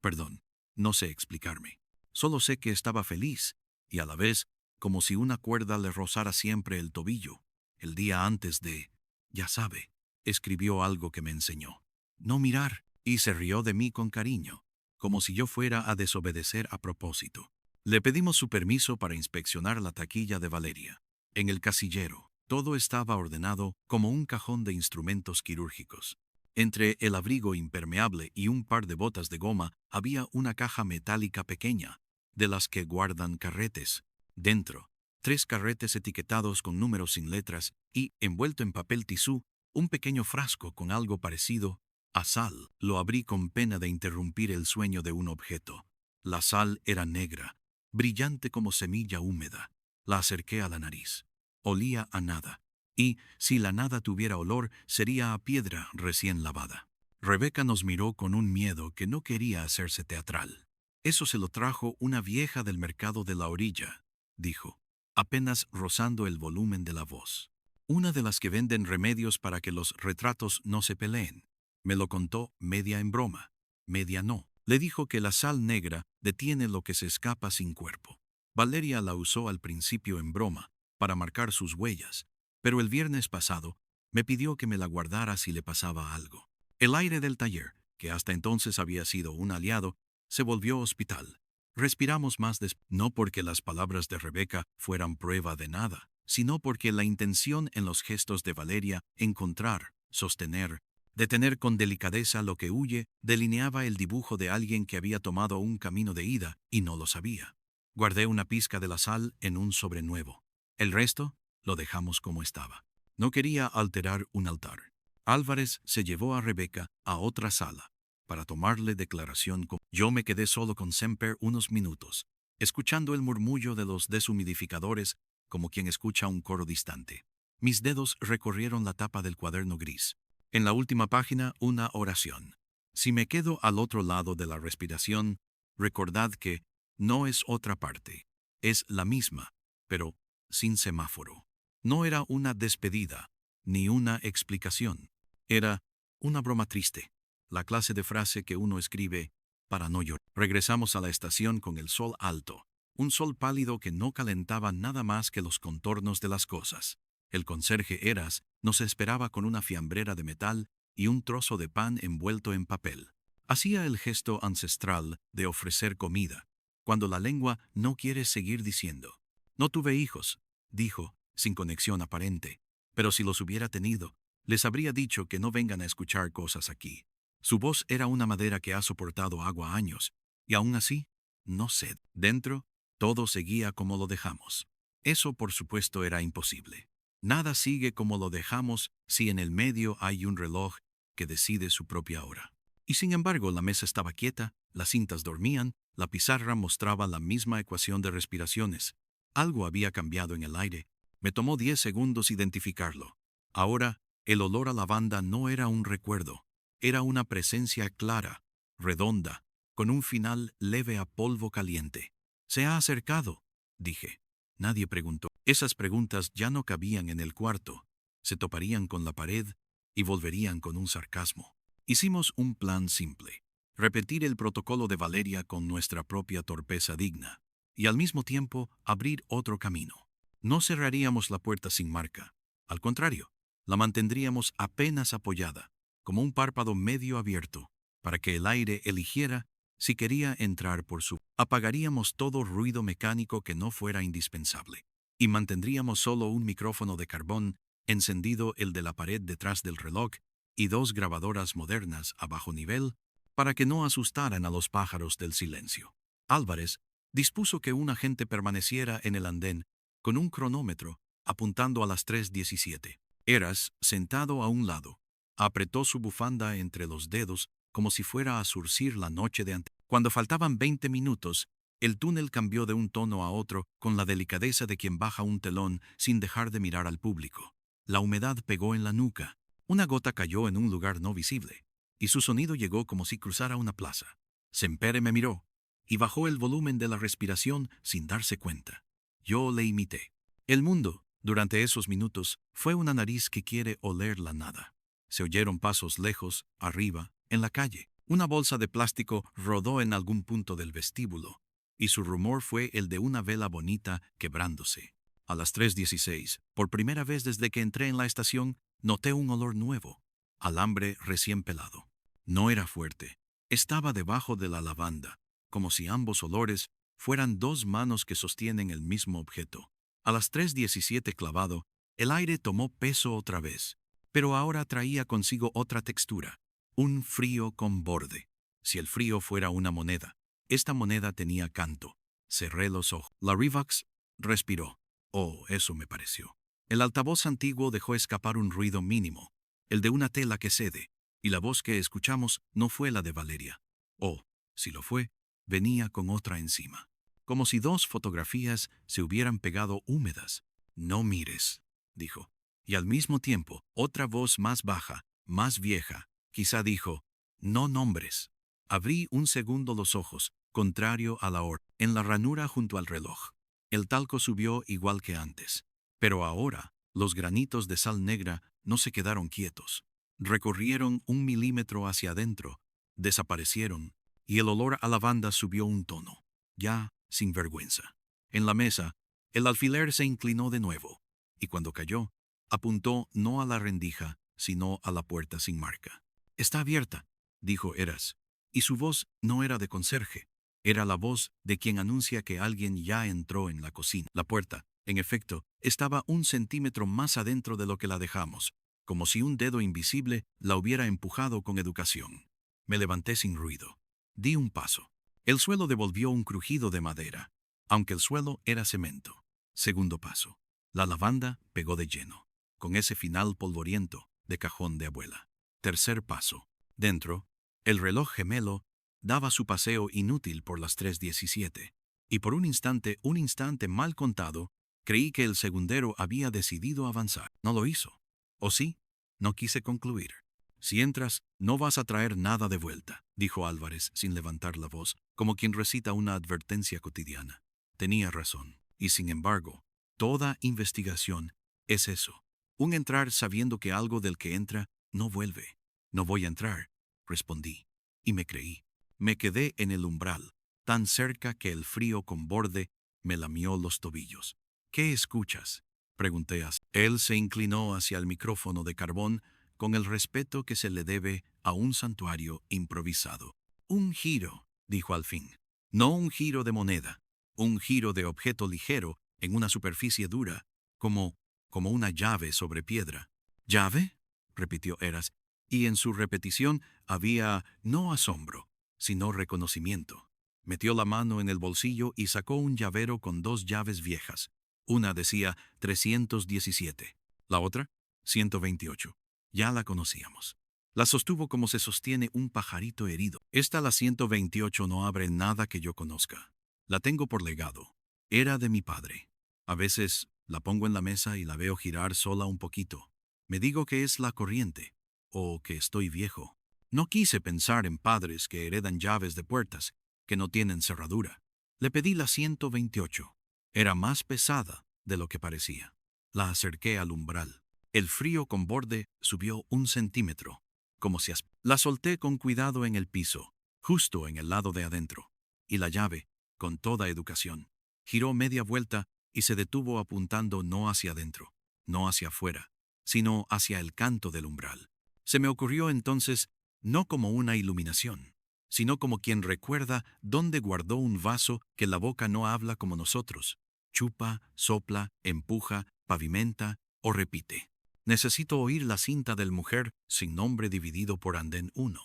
Perdón, no sé explicarme. Solo sé que estaba feliz, y a la vez, como si una cuerda le rozara siempre el tobillo. El día antes de, ya sabe, escribió algo que me enseñó. No mirar, y se rió de mí con cariño, como si yo fuera a desobedecer a propósito. Le pedimos su permiso para inspeccionar la taquilla de Valeria. En el casillero, todo estaba ordenado como un cajón de instrumentos quirúrgicos. Entre el abrigo impermeable y un par de botas de goma había una caja metálica pequeña, de las que guardan carretes. Dentro, 3 carretes etiquetados con números sin letras y, envuelto en papel tisú, un pequeño frasco con algo parecido a sal. Lo abrí con pena de interrumpir el sueño de un objeto. La sal era negra, brillante como semilla húmeda. La acerqué a la nariz. Olía a nada. Y, si la nada tuviera olor, sería a piedra recién lavada. Rebeca nos miró con un miedo que no quería hacerse teatral. Eso se lo trajo una vieja del mercado de la orilla, dijo, apenas rozando el volumen de la voz. Una de las que venden remedios para que los retratos no se peleen. Me lo contó media en broma, media no. Le dijo que la sal negra detiene lo que se escapa sin cuerpo. Valeria la usó al principio en broma, para marcar sus huellas, pero el viernes pasado me pidió que me la guardara si le pasaba algo. El aire del taller, que hasta entonces había sido un aliado, se volvió hospital. Respiramos más no porque las palabras de Rebeca fueran prueba de nada, sino porque la intención en los gestos de Valeria, encontrar, sostener, detener con delicadeza lo que huye, delineaba el dibujo de alguien que había tomado un camino de ida y no lo sabía. Guardé una pizca de la sal en un sobre nuevo. El resto lo dejamos como estaba. No quería alterar un altar. Álvarez se llevó a Rebeca a otra sala para tomarle declaración. Yo me quedé solo con Semper unos minutos, escuchando el murmullo de los deshumidificadores como quien escucha un coro distante. Mis dedos recorrieron la tapa del cuaderno gris. En la última página, una oración. Si me quedo al otro lado de la respiración, recordad que no es otra parte, es la misma, pero sin semáforo. No era una despedida, ni una explicación. Era una broma triste, la clase de frase que uno escribe para no llorar. Regresamos a la estación con el sol alto, un sol pálido que no calentaba nada más que los contornos de las cosas. El conserje Eras nos esperaba con una fiambrera de metal y un trozo de pan envuelto en papel. Hacía el gesto ancestral de ofrecer comida, cuando la lengua no quiere seguir diciendo. No tuve hijos, dijo, sin conexión aparente, pero si los hubiera tenido, les habría dicho que no vengan a escuchar cosas aquí. Su voz era una madera que ha soportado agua años, y aún así, no sed. Dentro, todo seguía como lo dejamos. Eso, por supuesto, era imposible. Nada sigue como lo dejamos si en el medio hay un reloj que decide su propia hora. Y sin embargo, la mesa estaba quieta, las cintas dormían, la pizarra mostraba la misma ecuación de respiraciones. Algo había cambiado en el aire. Me tomó 10 segundos identificarlo. Ahora, el olor a lavanda no era un recuerdo, era una presencia clara, redonda, con un final leve a polvo caliente. «¿Se ha acercado?», dije. Nadie preguntó. Esas preguntas ya no cabían en el cuarto. Se toparían con la pared y volverían con un sarcasmo. Hicimos un plan simple. Repetir el protocolo de Valeria con nuestra propia torpeza digna. Y al mismo tiempo abrir otro camino. No cerraríamos la puerta sin marca. Al contrario, la mantendríamos apenas apoyada, como un párpado medio abierto, para que el aire eligiera si quería entrar por su. Apagaríamos todo ruido mecánico que no fuera indispensable. Y mantendríamos solo un micrófono de carbón, encendido el de la pared detrás del reloj, y 2 grabadoras modernas a bajo nivel, para que no asustaran a los pájaros del silencio. Álvarez dispuso que un agente permaneciera en el andén, con un cronómetro, apuntando a las 3:17. Eras, sentado a un lado, apretó su bufanda entre los dedos como si fuera a zurcir la noche de antes. Cuando faltaban 20 minutos, el túnel cambió de un tono a otro con la delicadeza de quien baja un telón sin dejar de mirar al público. La humedad pegó en la nuca, una gota cayó en un lugar no visible, y su sonido llegó como si cruzara una plaza. Sempere me miró, y bajó el volumen de la respiración sin darse cuenta. Yo le imité. El mundo, durante esos minutos, fue una nariz que quiere oler la nada. Se oyeron pasos lejos, arriba, en la calle. Una bolsa de plástico rodó en algún punto del vestíbulo, y su rumor fue el de una vela bonita quebrándose. A las 3:16, por primera vez desde que entré en la estación, noté un olor nuevo, alambre recién pelado. No era fuerte, estaba debajo de la lavanda, como si ambos olores fueran 2 manos que sostienen el mismo objeto. A las 3:17 clavado, el aire tomó peso otra vez, pero ahora traía consigo otra textura, un frío con borde. Si el frío fuera una moneda, esta moneda tenía canto. Cerré los ojos. La Rivax respiró. Oh, eso me pareció. El altavoz antiguo dejó escapar un ruido mínimo, el de una tela que cede, y la voz que escuchamos no fue la de Valeria. Oh, si lo fue, venía con otra encima. Como si 2 fotografías se hubieran pegado húmedas. «No mires», dijo. Y al mismo tiempo, otra voz más baja, más vieja, quizá dijo, «No nombres». Abrí un segundo los ojos, contrario a la hora, en la ranura junto al reloj. El talco subió igual que antes. Pero ahora, los granitos de sal negra no se quedaron quietos. Recorrieron 1 milímetro hacia adentro, desaparecieron, y el olor a lavanda subió un tono, ya sin vergüenza. En la mesa, el alfiler se inclinó de nuevo, y cuando cayó, apuntó no a la rendija, sino a la puerta sin marca. «Está abierta», dijo Eras, y su voz no era de conserje, era la voz de quien anuncia que alguien ya entró en la cocina. La puerta, en efecto, estaba 1 centímetro más adentro de lo que la dejamos, como si un dedo invisible la hubiera empujado con educación. Me levanté sin ruido. Di un paso. El suelo devolvió un crujido de madera, aunque el suelo era cemento. Segundo paso. La lavanda pegó de lleno, con ese final polvoriento de cajón de abuela. Tercer paso. Dentro, el reloj gemelo daba su paseo inútil por las 3:17, y por un instante mal contado, creí que el segundero había decidido avanzar. No lo hizo. ¿O sí? No quise concluir. Si entras, no vas a traer nada de vuelta, dijo Álvarez sin levantar la voz, como quien recita una advertencia cotidiana. Tenía razón, y sin embargo, toda investigación es eso. Un entrar sabiendo que algo del que entra no vuelve. No voy a entrar, respondí, y me creí. Me quedé en el umbral, tan cerca que el frío con borde me lamió los tobillos. ¿Qué escuchas?, pregunté. Él se inclinó hacia el micrófono de carbón con el respeto que se le debe a un santuario improvisado. Un giro, dijo al fin. No un giro de moneda, un giro de objeto ligero en una superficie dura, como una llave sobre piedra. ¿Llave?, repitió Eras, y en su repetición había no asombro, sino reconocimiento. Metió la mano en el bolsillo y sacó un llavero con 2 llaves viejas. Una decía 317, la otra 128. Ya la conocíamos. La sostuvo como se sostiene un pajarito herido. Esta, la 128, no abre nada que yo conozca. La tengo por legado. Era de mi padre. A veces la pongo en la mesa y la veo girar sola un poquito. Me digo que es la corriente, o que estoy viejo. No quise pensar en padres que heredan llaves de puertas que no tienen cerradura. Le pedí la 128. Era más pesada de lo que parecía. La acerqué al umbral. El frío con borde subió 1 centímetro, como si la solté con cuidado en el piso, justo en el lado de adentro. Y la llave, con toda educación, giró media vuelta y se detuvo apuntando no hacia adentro, no hacia afuera, sino hacia el canto del umbral. Se me ocurrió entonces no como una iluminación, sino como quien recuerda dónde guardó un vaso que la boca no habla como nosotros. Chupa, sopla, empuja, pavimenta o repite. Necesito oír la cinta del mujer sin nombre dividido por andén 1,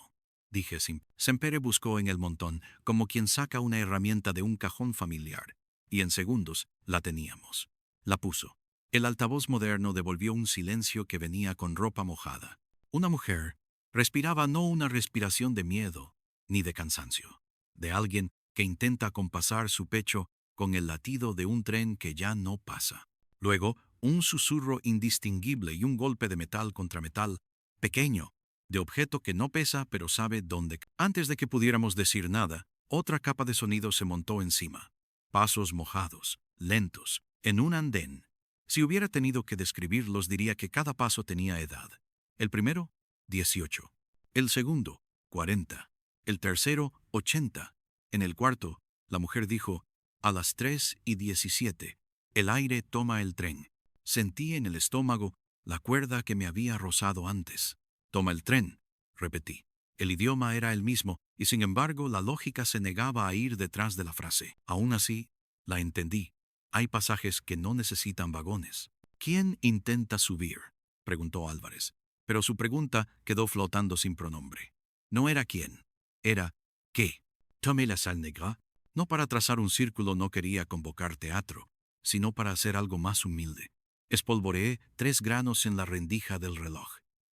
dije sin. Sempere buscó en el montón como quien saca una herramienta de un cajón familiar, y en segundos la teníamos. La puso. El altavoz moderno devolvió un silencio que venía con ropa mojada. Una mujer respiraba, no una respiración de miedo ni de cansancio, de alguien que intenta compasar su pecho con el latido de un tren que ya no pasa. Luego, un susurro indistinguible y un golpe de metal contra metal, pequeño, de objeto que no pesa pero sabe dónde. Antes de que pudiéramos decir nada, otra capa de sonido se montó encima. Pasos mojados, lentos, en un andén. Si hubiera tenido que describirlos, diría que cada paso tenía edad. El primero, 18. El segundo, 40. El tercero, 80. En el cuarto, la mujer dijo, a las 3:17, el aire toma el tren. Sentí en el estómago la cuerda que me había rozado antes. Toma el tren, repetí. El idioma era el mismo, y sin embargo la lógica se negaba a ir detrás de la frase. Aún así, la entendí. Hay pasajes que no necesitan vagones. ¿Quién intenta subir?, preguntó Álvarez, pero su pregunta quedó flotando sin pronombre. No era quién, era qué. Tomé la salle negra. No para trazar un círculo, no quería convocar teatro, sino para hacer algo más humilde. Espolvoreé 3 granos en la rendija del reloj,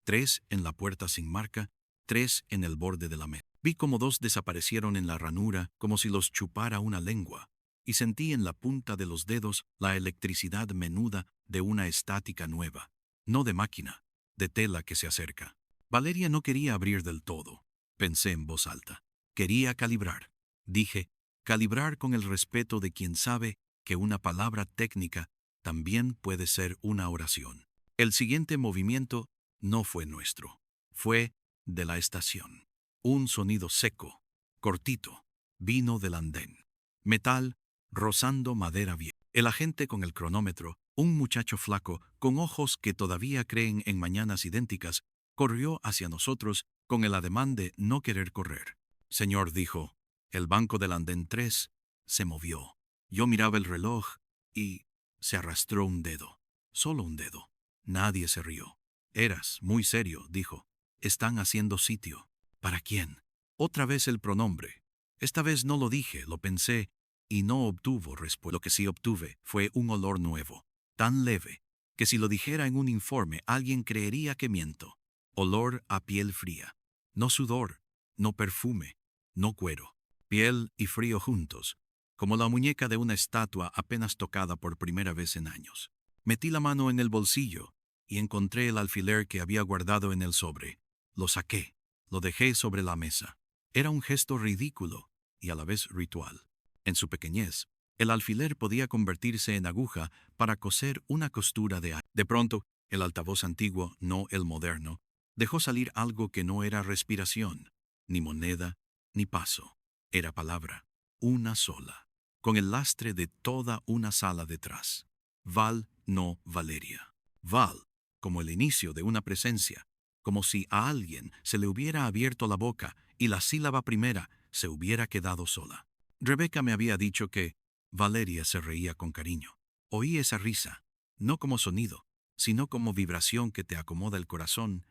3 en la puerta sin marca, 3 en el borde de la mesa. Vi como 2 desaparecieron en la ranura, como si los chupara una lengua, y sentí en la punta de los dedos la electricidad menuda de una estática nueva, no de máquina, de tela que se acerca. Valeria no quería abrir del todo, pensé en voz alta. Quería calibrar. Dije, calibrar con el respeto de quien sabe que una palabra técnica también puede ser una oración. El siguiente movimiento no fue nuestro, fue de la estación. Un sonido seco, cortito, vino del andén. Metal rozando madera vieja. El agente con el cronómetro, un muchacho flaco, con ojos que todavía creen en mañanas idénticas, corrió hacia nosotros con el ademán de no querer correr. Señor, dijo, el banco del andén 3 se movió. Yo miraba el reloj y se arrastró un dedo, solo un dedo. Nadie se rió. Eras muy serio, dijo. Están haciendo sitio. ¿Para quién? Otra vez el pronombre. Esta vez no lo dije, lo pensé, y no obtuvo respuesta. Lo que sí obtuve fue un olor nuevo, tan leve, que si lo dijera en un informe alguien creería que miento. Olor a piel fría. No sudor, no perfume, no cuero. Piel y frío juntos, como la muñeca de una estatua apenas tocada por primera vez en años. Metí la mano en el bolsillo y encontré el alfiler que había guardado en el sobre. Lo saqué. Lo dejé sobre la mesa. Era un gesto ridículo y a la vez ritual. En su pequeñez, el alfiler podía convertirse en aguja para coser una costura de aire. De pronto, el altavoz antiguo, no el moderno, dejó salir algo que no era respiración, ni moneda, ni paso. Era palabra, una sola, con el lastre de toda una sala detrás. Val, no Valeria. Val, como el inicio de una presencia, como si a alguien se le hubiera abierto la boca y la sílaba primera se hubiera quedado sola. Rebeca me había dicho que Valeria se reía con cariño. Oí esa risa, no como sonido, sino como vibración que te acomoda el corazón.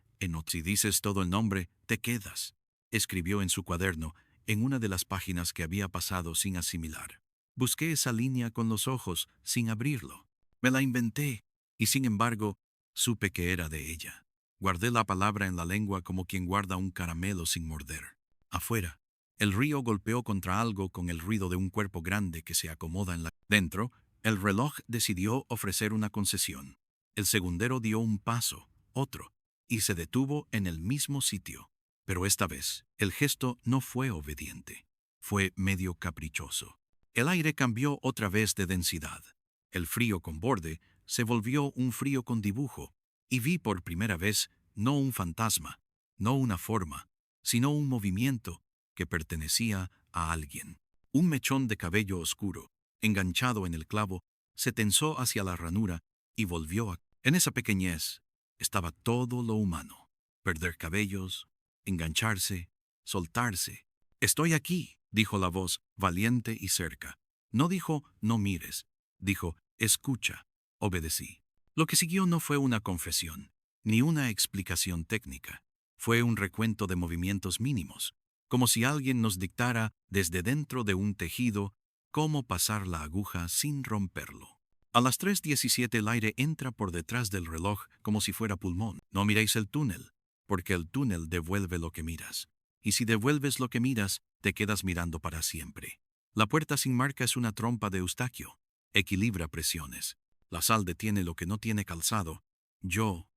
Si dices todo el nombre, te quedas, escribió en su cuaderno, en una de las páginas que había pasado sin asimilar. Busqué esa línea con los ojos, sin abrirlo. Me la inventé, y sin embargo, supe que era de ella. Guardé la palabra en la lengua como quien guarda un caramelo sin morder. Afuera, el río golpeó contra algo con el ruido de un cuerpo grande que se acomoda en la... Dentro, el reloj decidió ofrecer una concesión. El segundero dio un paso, otro, y se detuvo en el mismo sitio. Pero esta vez, el gesto no fue obediente. Fue medio caprichoso. El aire cambió otra vez de densidad. El frío con borde se volvió un frío con dibujo, y vi por primera vez no un fantasma, no una forma, sino un movimiento que pertenecía a alguien. Un mechón de cabello oscuro, enganchado en el clavo, se tensó hacia la ranura y volvió a... En esa pequeñez estaba todo lo humano. Perder cabellos, engancharse, soltarse. «Estoy aquí», dijo la voz, valiente y cerca. No dijo «no mires», dijo «escucha». Obedecí. Lo que siguió no fue una confesión, ni una explicación técnica. Fue un recuento de movimientos mínimos, como si alguien nos dictara desde dentro de un tejido cómo pasar la aguja sin romperlo. A las 3:17 el aire entra por detrás del reloj como si fuera pulmón. No miréis el túnel, porque el túnel devuelve lo que miras. Y si devuelves lo que miras, te quedas mirando para siempre. La puerta sin marca es una trompa de Eustaquio. Equilibra presiones. La sal detiene lo que no tiene calzado. Yo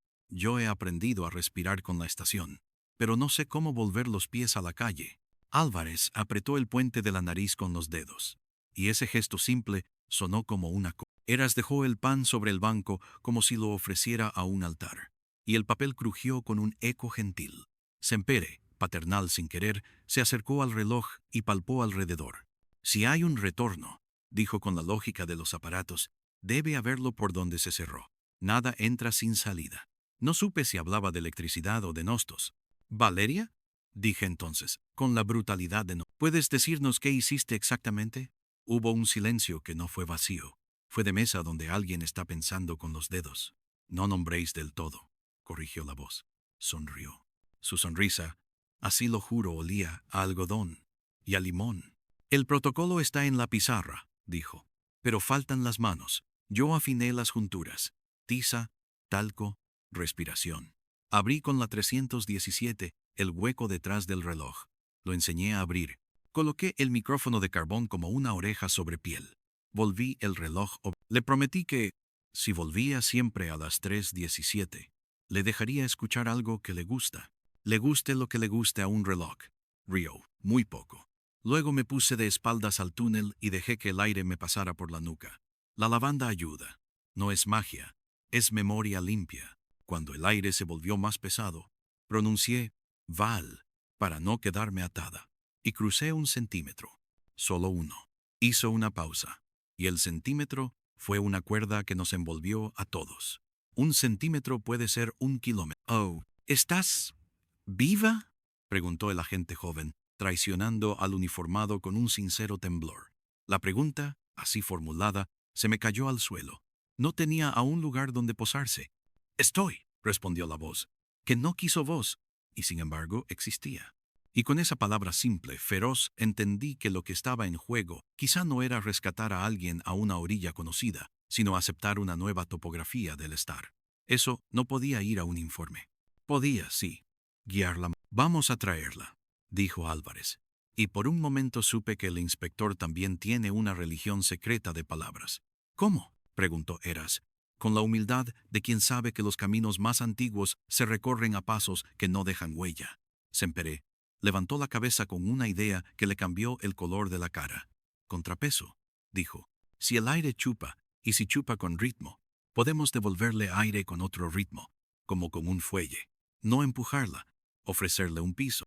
he aprendido a respirar con la estación, pero no sé cómo volver los pies a la calle. Álvarez apretó el puente de la nariz con los dedos, y ese gesto simple sonó como una Eras dejó el pan sobre el banco como si lo ofreciera a un altar, y el papel crujió con un eco gentil. Sempere, paternal sin querer, se acercó al reloj y palpó alrededor. Si hay un retorno, dijo con la lógica de los aparatos, debe haberlo por donde se cerró. Nada entra sin salida. No supe si hablaba de electricidad o de nostos. ¿Valeria? Dije entonces, con la brutalidad de no. ¿Puedes decirnos qué hiciste exactamente? Hubo un silencio que no fue vacío. Fue de mesa donde alguien está pensando con los dedos. No nombréis del todo, corrigió la voz. Sonrió. Su sonrisa, así lo juro, olía a algodón y a limón. El protocolo está en la pizarra, dijo, pero faltan las manos. Yo afiné las junturas. Tiza, talco, respiración. Abrí con la 317 el hueco detrás del reloj. Lo enseñé a abrir. Coloqué el micrófono de carbón como una oreja sobre piel. Volví el reloj. Le prometí que, si volvía siempre a las 3:17, le dejaría escuchar algo que le gusta. Le guste lo que le guste a un reloj. Rió, muy poco. Luego me puse de espaldas al túnel y dejé que el aire me pasara por la nuca. La lavanda ayuda. No es magia, es memoria limpia. Cuando el aire se volvió más pesado, pronuncié «Val» para no quedarme atada, y crucé 1 centímetro. Solo uno. Hizo una pausa, y el centímetro fue una cuerda que nos envolvió a todos. 1 centímetro puede ser 1 kilómetro. «Oh, ¿estás viva?», preguntó el agente joven, traicionando al uniformado con un sincero temblor. La pregunta, así formulada, se me cayó al suelo. No tenía aún lugar donde posarse. «Estoy», respondió la voz, que no quiso voz, y sin embargo existía. Y con esa palabra simple, feroz, entendí que lo que estaba en juego quizá no era rescatar a alguien a una orilla conocida, sino aceptar una nueva topografía del estar. Eso no podía ir a un informe. Podía, sí, guiarla. «Vamos a traerla», dijo Álvarez. Y por un momento supe que el inspector también tiene una religión secreta de palabras. «¿Cómo?», preguntó Eras, con la humildad de quien sabe que los caminos más antiguos se recorren a pasos que no dejan huella. Semperé levantó la cabeza con una idea que le cambió el color de la cara. Contrapeso, dijo. Si el aire chupa, y si chupa con ritmo, podemos devolverle aire con otro ritmo, como con un fuelle. No empujarla, ofrecerle un piso.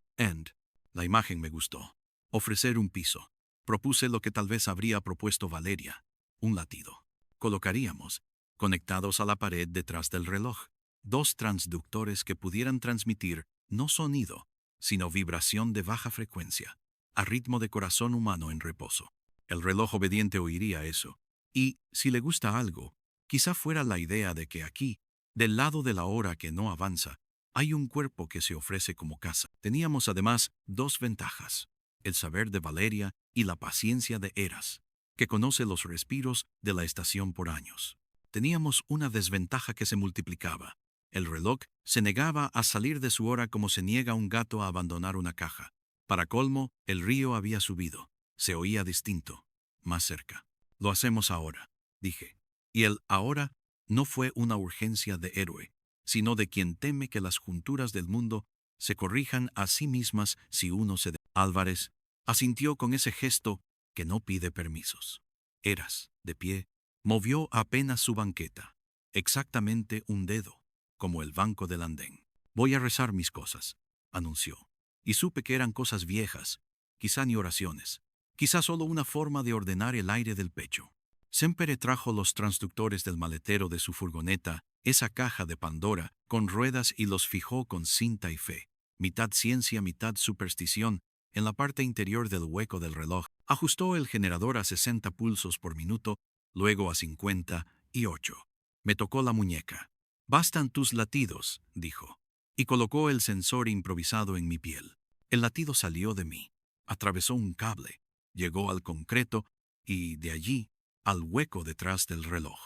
La imagen me gustó. Ofrecer un piso. Propuse lo que tal vez habría propuesto Valeria, un latido. Colocaríamos, conectados a la pared detrás del reloj, dos transductores que pudieran transmitir no sonido, sino vibración de baja frecuencia, a ritmo de corazón humano en reposo. El reloj obediente oiría eso. Y, si le gusta algo, quizá fuera la idea de que aquí, del lado de la hora que no avanza, hay un cuerpo que se ofrece como casa. Teníamos además dos ventajas: el saber de Valeria y la paciencia de Eras, que conoce los respiros de la estación por años. Teníamos una desventaja que se multiplicaba. El reloj se negaba a salir de su hora como se niega un gato a abandonar una caja. Para colmo, el río había subido. Se oía distinto, más cerca. Lo hacemos ahora, dije. Y el ahora no fue una urgencia de héroe, sino de quien teme que las junturas del mundo se corrijan a sí mismas si uno se... Álvarez asintió con ese gesto que no pide permisos. Eras, de pie, movió apenas su banqueta, exactamente un dedo, como el banco del andén. Voy a rezar mis cosas, anunció. Y supe que eran cosas viejas, quizá ni oraciones, quizá solo una forma de ordenar el aire del pecho. Semper trajo los transductores del maletero de su furgoneta, esa caja de Pandora, con ruedas, y los fijó con cinta y fe, mitad ciencia, mitad superstición, en la parte interior del hueco del reloj. Ajustó el generador a 60 pulsos por minuto, luego a 58. Me tocó la muñeca. «Bastan tus latidos», dijo, y colocó el sensor improvisado en mi piel. El latido salió de mí, atravesó un cable, llegó al concreto y, de allí, al hueco detrás del reloj.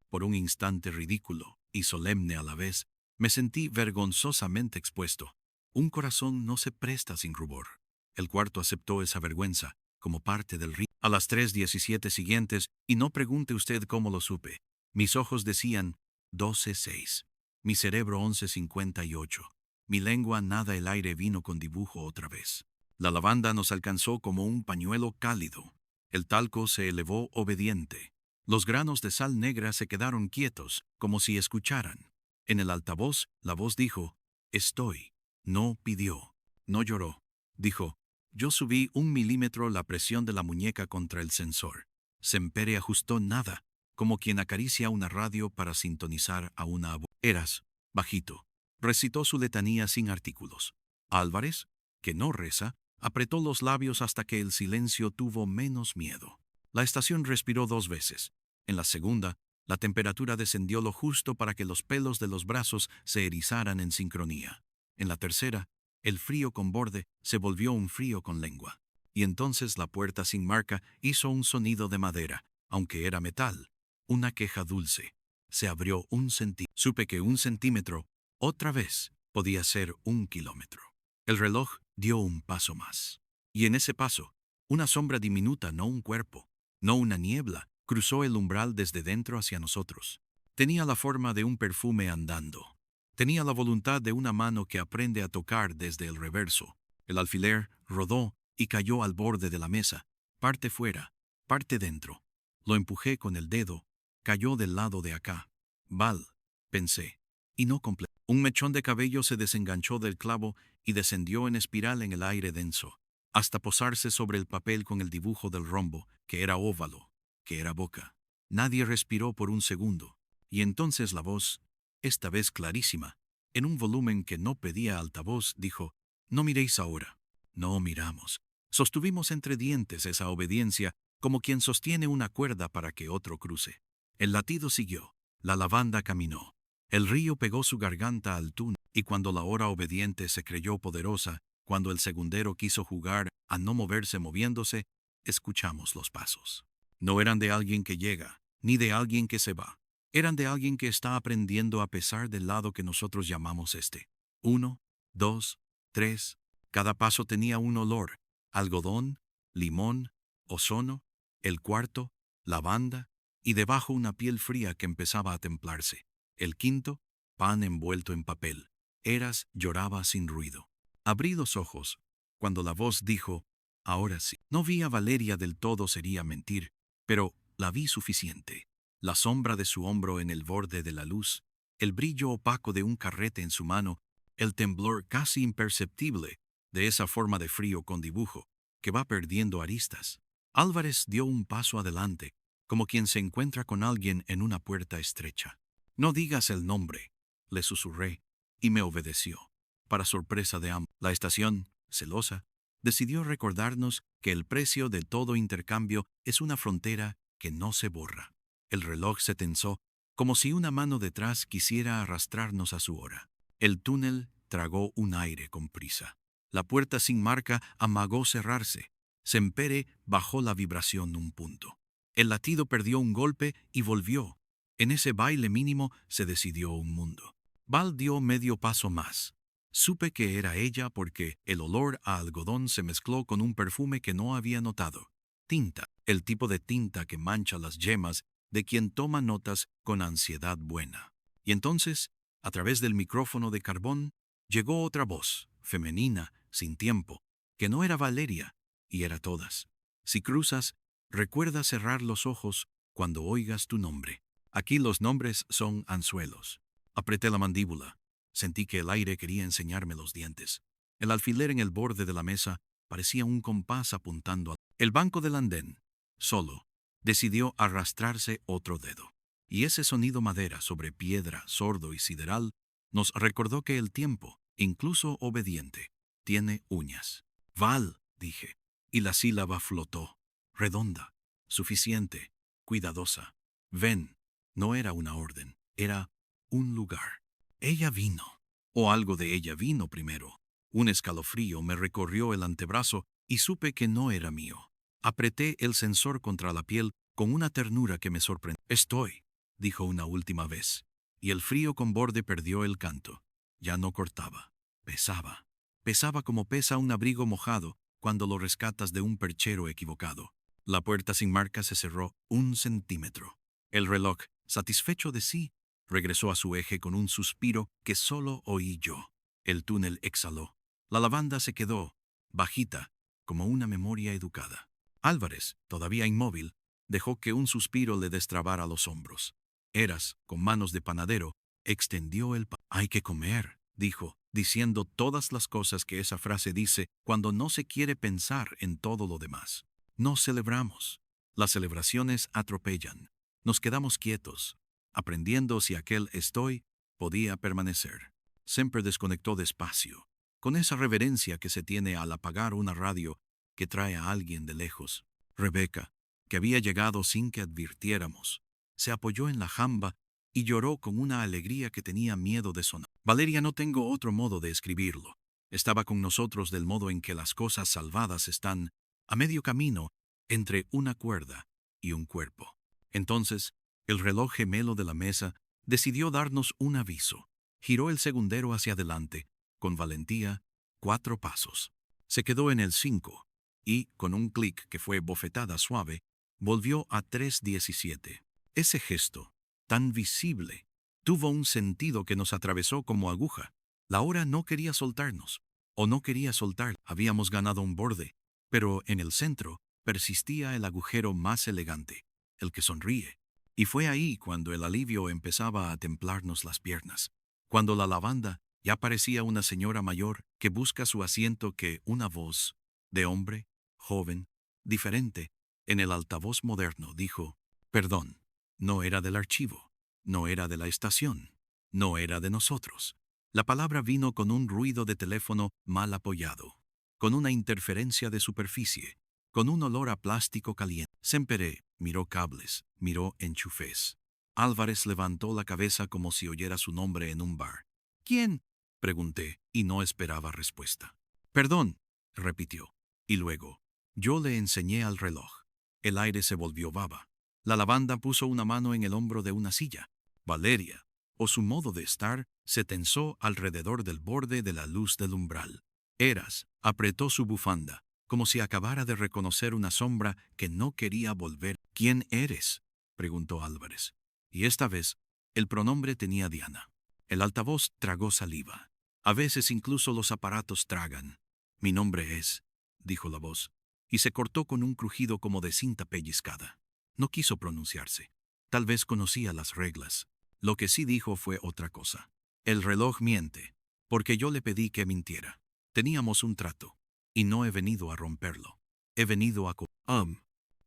Por un instante ridículo y solemne a la vez, me sentí vergonzosamente expuesto. Un corazón no se presta sin rubor. El cuarto aceptó esa vergüenza como parte del ritmo. A las 3:17 siguientes, y no pregunte usted cómo lo supe, mis ojos decían 12:06, mi cerebro 11:58, mi lengua nada, el aire vino con dibujo otra vez. La lavanda nos alcanzó como un pañuelo cálido. El talco se elevó obediente. Los granos de sal negra se quedaron quietos, como si escucharan. En el altavoz, la voz dijo: «Estoy». No pidió, no lloró. Dijo: «Yo subí 1 milímetro la presión de la muñeca contra el sensor». Semper ajustó nada, como quien acaricia una radio para sintonizar a una Eras, bajito, recitó su letanía sin artículos. Álvarez, que no reza, apretó los labios hasta que el silencio tuvo menos miedo. La estación respiró 2 veces. En la segunda, la temperatura descendió lo justo para que los pelos de los brazos se erizaran en sincronía. En la tercera, el frío con borde se volvió un frío con lengua. Y entonces la puerta sin marca hizo un sonido de madera, aunque era metal. Una queja dulce. Se abrió 1 centímetro. Supe que 1 centímetro, otra vez, podía ser 1 kilómetro. El reloj dio un paso más. Y en ese paso, una sombra diminuta, no un cuerpo, no una niebla, cruzó el umbral desde dentro hacia nosotros. Tenía la forma de un perfume andando. Tenía la voluntad de una mano que aprende a tocar desde el reverso. El alfiler rodó y cayó al borde de la mesa, parte fuera, parte dentro. Lo empujé con el dedo, cayó del lado de acá. Val, pensé, y no completé. Un mechón de cabello se desenganchó del clavo y descendió en espiral en el aire denso, hasta posarse sobre el papel con el dibujo del rombo, que era óvalo, que era boca. Nadie respiró por un segundo, y entonces la voz, esta vez clarísima, en un volumen que no pedía altavoz, dijo: «No miréis ahora». No miramos. Sostuvimos entre dientes esa obediencia, como quien sostiene una cuerda para que otro cruce. El latido siguió. La lavanda caminó. El río pegó su garganta al túnel, y cuando la hora obediente se creyó poderosa, cuando el segundero quiso jugar a no moverse moviéndose, escuchamos los pasos. No eran de alguien que llega, ni de alguien que se va. Eran de alguien que está aprendiendo a pesar del lado que nosotros llamamos este. 1, 2, 3. Cada paso tenía un olor: algodón, limón, ozono. El cuarto, lavanda, y debajo una piel fría que empezaba a templarse. El quinto, pan envuelto en papel. Eras lloraba sin ruido. Abrí los ojos, cuando la voz dijo, ahora sí. No vi a Valeria del todo, sería mentir, pero la vi suficiente. La sombra de su hombro en el borde de la luz, el brillo opaco de un carrete en su mano, el temblor casi imperceptible de esa forma de frío con dibujo, que va perdiendo aristas. Álvarez dio un paso adelante, como quien se encuentra con alguien en una puerta estrecha. No digas el nombre, le susurré, y me obedeció. Para sorpresa de ambos, la estación, celosa, decidió recordarnos que el precio de todo intercambio es una frontera que no se borra. El reloj se tensó, como si una mano detrás quisiera arrastrarnos a su hora. El túnel tragó un aire con prisa. La puerta sin marca amagó cerrarse. Sempere bajó la vibración un punto. El latido perdió un golpe y volvió. En ese baile mínimo se decidió un mundo. Val dio medio paso más. Supe que era ella porque el olor a algodón se mezcló con un perfume que no había notado. Tinta, el tipo de tinta que mancha las yemas de quien toma notas con ansiedad buena. Y entonces, a través del micrófono de carbón, llegó otra voz, femenina, sin tiempo, que no era Valeria, y era todas. Si cruzas, recuerda cerrar los ojos cuando oigas tu nombre. Aquí los nombres son anzuelos. Apreté la mandíbula. Sentí que el aire quería enseñarme los dientes. El alfiler en el borde de la mesa parecía un compás apuntando a... El banco del andén, solo, decidió arrastrarse otro dedo. Y ese sonido madera sobre piedra, sordo y sideral, nos recordó que el tiempo, incluso obediente, tiene uñas. Val, dije, y la sílaba flotó, redonda, suficiente, cuidadosa. Ven, no era una orden, era un lugar. Ella vino, o algo de ella vino primero. Un escalofrío me recorrió el antebrazo y supe que no era mío. Apreté el sensor contra la piel con una ternura que me sorprendió. Estoy, dijo una última vez, y el frío con borde perdió el canto. Ya no cortaba, pesaba. Pesaba como pesa un abrigo mojado cuando lo rescatas de un perchero equivocado. La puerta sin marca se cerró 1 centímetro. El reloj, satisfecho de sí, regresó a su eje con un suspiro que solo oí yo. El túnel exhaló. La lavanda se quedó, bajita, como una memoria educada. Álvarez, todavía inmóvil, dejó que un suspiro le destrabara los hombros. Eras, con manos de panadero, extendió el pan. Hay que comer, dijo, diciendo todas las cosas que esa frase dice cuando no se quiere pensar en todo lo demás. No celebramos. Las celebraciones atropellan. Nos quedamos quietos, aprendiendo si aquel estoy podía permanecer. Semper desconectó despacio, con esa reverencia que se tiene al apagar una radio que trae a alguien de lejos. Rebeca, que había llegado sin que advirtiéramos, se apoyó en la jamba y lloró con una alegría que tenía miedo de sonar. Valeria, no tengo otro modo de escribirlo. Estaba con nosotros del modo en que las cosas salvadas están a medio camino entre una cuerda y un cuerpo. Entonces, el reloj gemelo de la mesa decidió darnos un aviso. Giró el segundero hacia adelante, con valentía, 4 pasos. Se quedó en el 5 y, con un clic que fue bofetada suave, volvió a 3:17. Ese gesto, tan visible, tuvo un sentido que nos atravesó como aguja. La hora no quería soltarnos, o no quería soltar. Habíamos ganado un borde, pero en el centro persistía el agujero más elegante, el que sonríe. Y fue ahí cuando el alivio empezaba a templarnos las piernas, cuando la lavanda ya parecía una señora mayor que busca su asiento, que una voz, de hombre, joven, diferente, en el altavoz moderno dijo, perdón, no era del archivo, no era de la estación, no era de nosotros. La palabra vino con un ruido de teléfono mal apoyado, con una interferencia de superficie, con un olor a plástico caliente. Sempere miró cables, miró enchufes. Álvarez levantó la cabeza como si oyera su nombre en un bar. ¿Quién?, pregunté, y no esperaba respuesta. Perdón, repitió. Y luego, yo le enseñé al reloj. El aire se volvió baba. La lavanda puso una mano en el hombro de una silla. Valeria, o su modo de estar, se tensó alrededor del borde de la luz del umbral. Eras apretó su bufanda, como si acabara de reconocer una sombra que no quería volver. ¿Quién eres?, preguntó Álvarez. Y esta vez, el pronombre tenía Diana. El altavoz tragó saliva. A veces incluso los aparatos tragan. Mi nombre es, dijo la voz, y se cortó con un crujido como de cinta pellizcada. No quiso pronunciarse. Tal vez conocía las reglas. Lo que sí dijo fue otra cosa. El reloj miente, porque yo le pedí que mintiera. Teníamos un trato, y no he venido a romperlo. He venido a...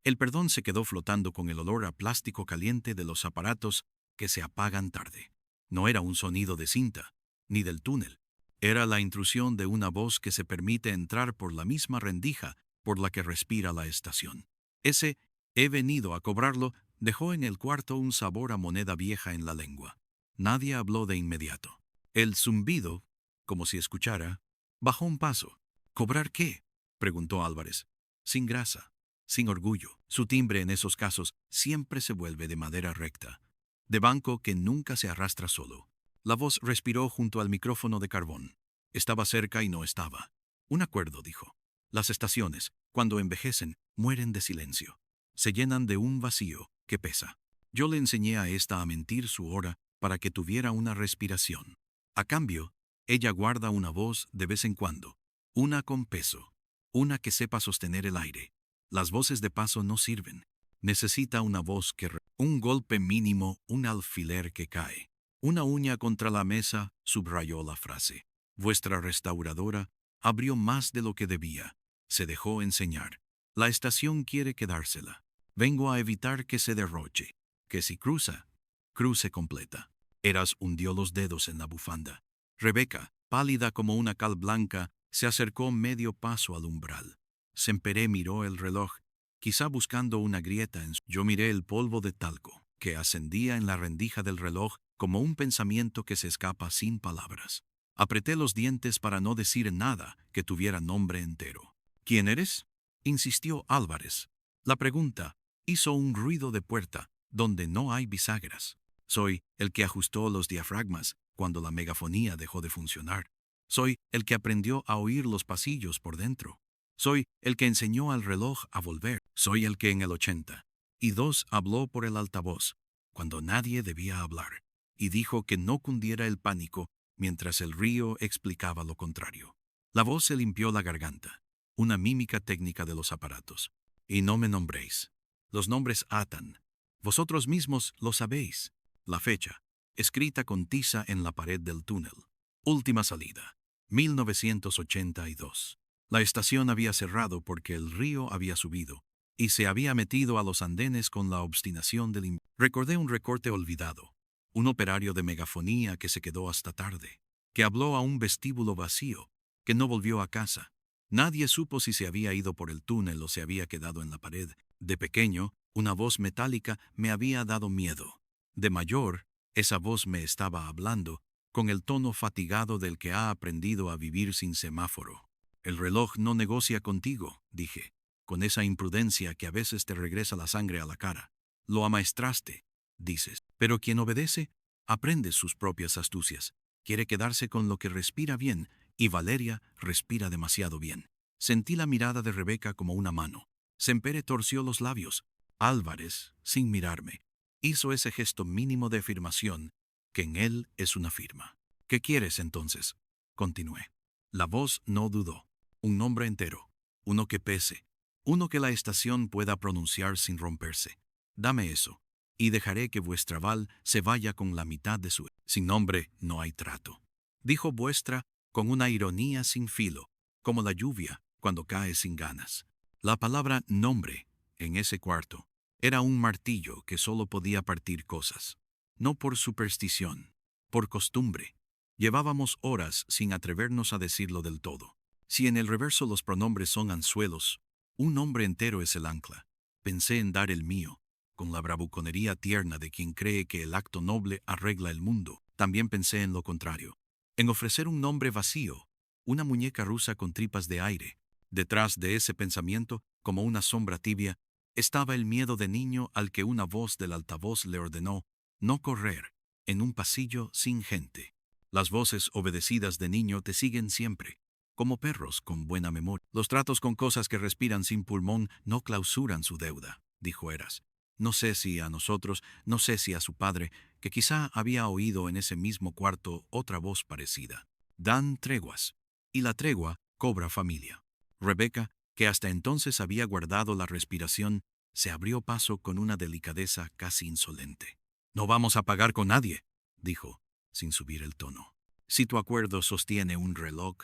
El perdón se quedó flotando con el olor a plástico caliente de los aparatos que se apagan tarde. No era un sonido de cinta, ni del túnel. Era la intrusión de una voz que se permite entrar por la misma rendija por la que respira la estación. Ese «he venido a cobrarlo» dejó en el cuarto un sabor a moneda vieja en la lengua. Nadie habló de inmediato. El zumbido, como si escuchara, bajó un paso. ¿Cobrar qué?, preguntó Álvarez. Sin grasa, sin orgullo. Su timbre en esos casos siempre se vuelve de madera recta, de banco que nunca se arrastra solo. La voz respiró junto al micrófono de carbón. Estaba cerca y no estaba. Un acuerdo, dijo. Las estaciones, cuando envejecen, mueren de silencio. Se llenan de un vacío que pesa. Yo le enseñé a esta a mentir su hora para que tuviera una respiración. A cambio, ella guarda una voz de vez en cuando, una con peso, una que sepa sostener el aire. Las voces de paso no sirven. Necesita una voz que... Un golpe mínimo, un alfiler que cae. Una uña contra la mesa, subrayó la frase. Vuestra restauradora abrió más de lo que debía. Se dejó enseñar. La estación quiere quedársela. Vengo a evitar que se derroche. Que si cruza, cruce completa. Eras hundió los dedos en la bufanda. Rebeca, pálida como una cal blanca, se acercó medio paso al umbral. Semperé miró el reloj, quizá buscando una grieta en su... Yo miré el polvo de talco, que ascendía en la rendija del reloj como un pensamiento que se escapa sin palabras. Apreté los dientes para no decir nada que tuviera nombre entero. ¿Quién eres?, insistió Álvarez. La pregunta hizo un ruido de puerta donde no hay bisagras. Soy el que ajustó los diafragmas cuando la megafonía dejó de funcionar. Soy el que aprendió a oír los pasillos por dentro. Soy el que enseñó al reloj a volver. Soy el que en el 82 habló por el altavoz, cuando nadie debía hablar, y dijo que no cundiera el pánico mientras el río explicaba lo contrario. La voz se limpió la garganta, una mímica técnica de los aparatos. Y no me nombréis. Los nombres atan. Vosotros mismos lo sabéis. La fecha, escrita con tiza en la pared del túnel. Última salida, 1982. La estación había cerrado porque el río había subido y se había metido a los andenes con la obstinación del... Recordé un recorte olvidado, un operario de megafonía que se quedó hasta tarde, que habló a un vestíbulo vacío, que no volvió a casa. Nadie supo si se había ido por el túnel o se había quedado en la pared. De pequeño, una voz metálica me había dado miedo. De mayor, esa voz me estaba hablando, con el tono fatigado del que ha aprendido a vivir sin semáforo. El reloj no negocia contigo, dije, con esa imprudencia que a veces te regresa la sangre a la cara. Lo amaestraste, dices, pero quien obedece, aprende sus propias astucias. Quiere quedarse con lo que respira bien, y Valeria respira demasiado bien. Sentí la mirada de Rebeca como una mano. Sempere torció los labios. Álvarez, sin mirarme, hizo ese gesto mínimo de afirmación, que en él es una firma. ¿Qué quieres entonces?, continué. La voz no dudó. Un nombre entero, uno que pese, uno que la estación pueda pronunciar sin romperse. Dame eso, y dejaré que vuestra Val se vaya con la mitad de su... Sin nombre no hay trato, dijo vuestra con una ironía sin filo, como la lluvia cuando cae sin ganas. La palabra nombre, en ese cuarto, era un martillo que solo podía partir cosas. No por superstición, por costumbre. Llevábamos horas sin atrevernos a decirlo del todo. Si en el reverso los pronombres son anzuelos, un nombre entero es el ancla. Pensé en dar el mío, con la bravuconería tierna de quien cree que el acto noble arregla el mundo. También pensé en lo contrario, en ofrecer un nombre vacío, una muñeca rusa con tripas de aire. Detrás de ese pensamiento, como una sombra tibia, estaba el miedo de niño al que una voz del altavoz le ordenó no correr en un pasillo sin gente. Las voces obedecidas de niño te siguen siempre, como perros con buena memoria. Los tratos con cosas que respiran sin pulmón no clausuran su deuda, dijo Eras. No sé si a nosotros, no sé si a su padre, que quizá había oído en ese mismo cuarto otra voz parecida. Dan treguas. Y la tregua cobra familia. Rebeca, que hasta entonces había guardado la respiración, se abrió paso con una delicadeza casi insolente. No vamos a pagar con nadie, dijo, sin subir el tono. Si tu acuerdo sostiene un reloj,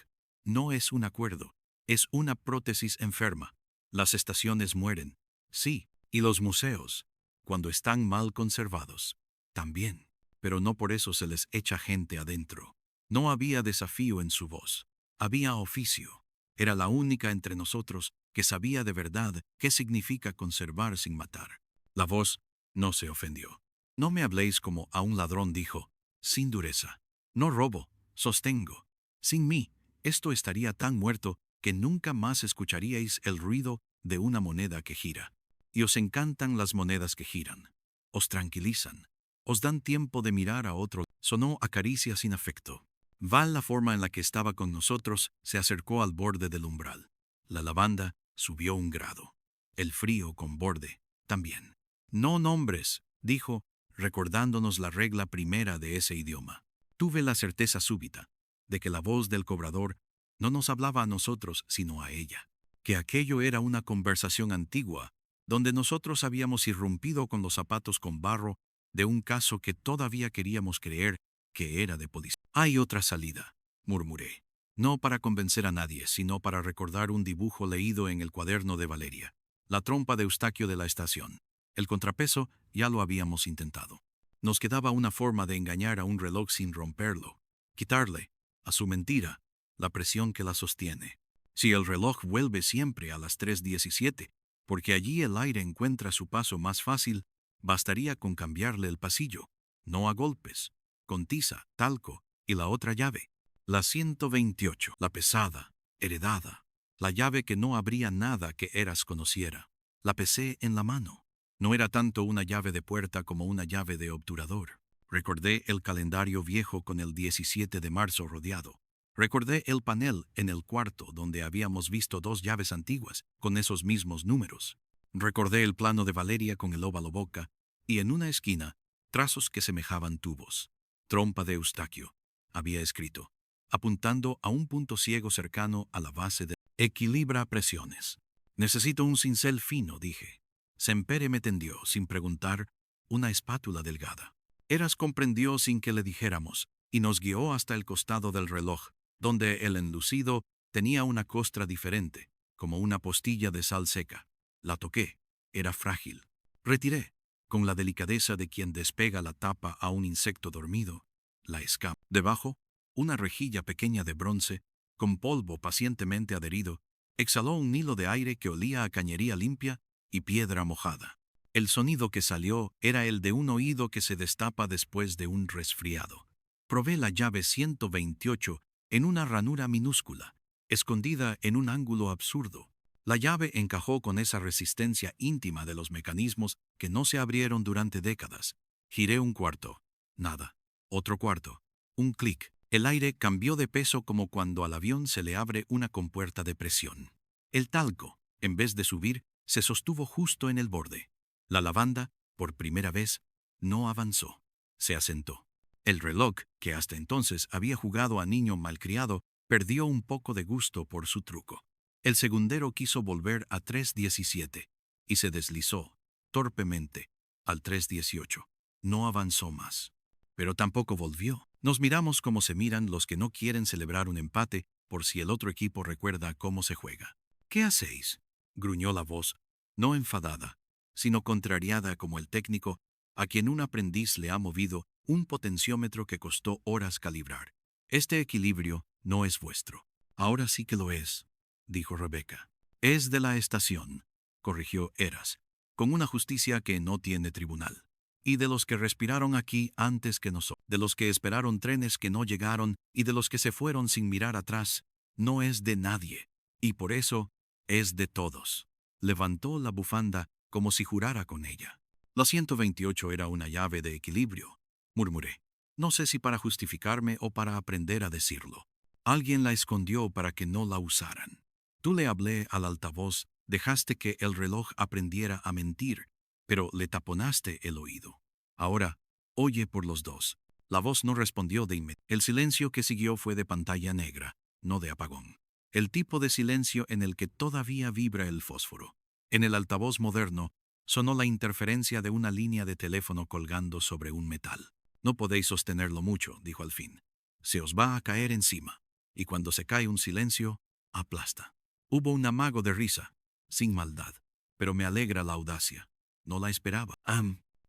no es un acuerdo, es una prótesis enferma. Las estaciones mueren, sí, y los museos, cuando están mal conservados, también, pero no por eso se les echa gente adentro. No había desafío en su voz, había oficio. Era la única entre nosotros que sabía de verdad qué significa conservar sin matar. La voz no se ofendió. No me habléis como a un ladrón, dijo, sin dureza. No robo, sostengo. Sin mí, esto estaría tan muerto que nunca más escucharíais el ruido de una moneda que gira. Y os encantan las monedas que giran. Os tranquilizan. Os dan tiempo de mirar a otro. Sonó a caricia sin afecto. Val, la forma en la que estaba con nosotros, se acercó al borde del umbral. La lavanda subió un grado. El frío con borde, también. No nombres, dijo, recordándonos la regla primera de ese idioma. Tuve la certeza súbita de que la voz del cobrador no nos hablaba a nosotros, sino a ella. Que aquello era una conversación antigua, donde nosotros habíamos irrumpido con los zapatos con barro de un caso que todavía queríamos creer que era de policía. Hay otra salida, murmuré. No para convencer a nadie, sino para recordar un dibujo leído en el cuaderno de Valeria. La trompa de Eustaquio de la estación. El contrapeso ya lo habíamos intentado. Nos quedaba una forma de engañar a un reloj sin romperlo. Quitarle, a su mentira, la presión que la sostiene. Si el reloj vuelve siempre a las 3:17, porque allí el aire encuentra su paso más fácil, bastaría con cambiarle el pasillo, no a golpes, con tiza, talco y la otra llave. La 128, la pesada, heredada, la llave que no abría nada que Eras conociera. La pesé en la mano. No era tanto una llave de puerta como una llave de obturador. Recordé el calendario viejo con el 17 de marzo rodeado. Recordé el panel en el cuarto donde habíamos visto dos llaves antiguas con esos mismos números. Recordé el plano de Valeria con el óvalo boca y en una esquina trazos que semejaban tubos. Trompa de Eustaquio, había escrito, apuntando a un punto ciego cercano a la base de equilibra presiones. Necesito un cincel fino, dije. Sempere me tendió, sin preguntar, una espátula delgada. Eras comprendió sin que le dijéramos, y nos guió hasta el costado del reloj, donde el enlucido tenía una costra diferente, como una postilla de sal seca. La toqué. Era frágil. Retiré, con la delicadeza de quien despega la tapa a un insecto dormido, la escama. Debajo, una rejilla pequeña de bronce, con polvo pacientemente adherido, exhaló un hilo de aire que olía a cañería limpia y piedra mojada. El sonido que salió era el de un oído que se destapa después de un resfriado. Probé la llave 128 en una ranura minúscula, escondida en un ángulo absurdo. La llave encajó con esa resistencia íntima de los mecanismos que no se abrieron durante décadas. Giré un cuarto. Nada. Otro cuarto. Un clic. El aire cambió de peso como cuando al avión se le abre una compuerta de presión. El talco, en vez de subir, se sostuvo justo en el borde. La lavanda, por primera vez, no avanzó. Se asentó. El reloj, que hasta entonces había jugado a niño malcriado, perdió un poco de gusto por su truco. El segundero quiso volver a 3:17 y se deslizó, torpemente, al 3:18. No avanzó más. Pero tampoco volvió. Nos miramos como se miran los que no quieren celebrar un empate por si el otro equipo recuerda cómo se juega. ¿Qué hacéis?, gruñó la voz, no enfadada, sino contrariada como el técnico a quien un aprendiz le ha movido un potenciómetro que costó horas calibrar. Este equilibrio no es vuestro. Ahora sí que lo es, dijo Rebeca. Es de la estación, corrigió Eras, con una justicia que no tiene tribunal. Y de los que respiraron aquí antes que nosotros, de los que esperaron trenes que no llegaron y de los que se fueron sin mirar atrás, no es de nadie, y por eso es de todos. Levantó la bufanda como si jurara con ella. La 128 era una llave de equilibrio, murmuré. No sé si para justificarme o para aprender a decirlo. Alguien la escondió para que no la usaran. Tú le hablé al altavoz, dejaste que el reloj aprendiera a mentir, pero le taponaste el oído. Ahora, oye por los dos. La voz no respondió de inmediato. El silencio que siguió fue de pantalla negra, no de apagón. El tipo de silencio en el que todavía vibra el fósforo. En el altavoz moderno, sonó la interferencia de una línea de teléfono colgando sobre un metal. No podéis sostenerlo mucho, dijo al fin. Se os va a caer encima. Y cuando se cae un silencio, aplasta. Hubo un amago de risa, sin maldad. Pero me alegra la audacia. No la esperaba.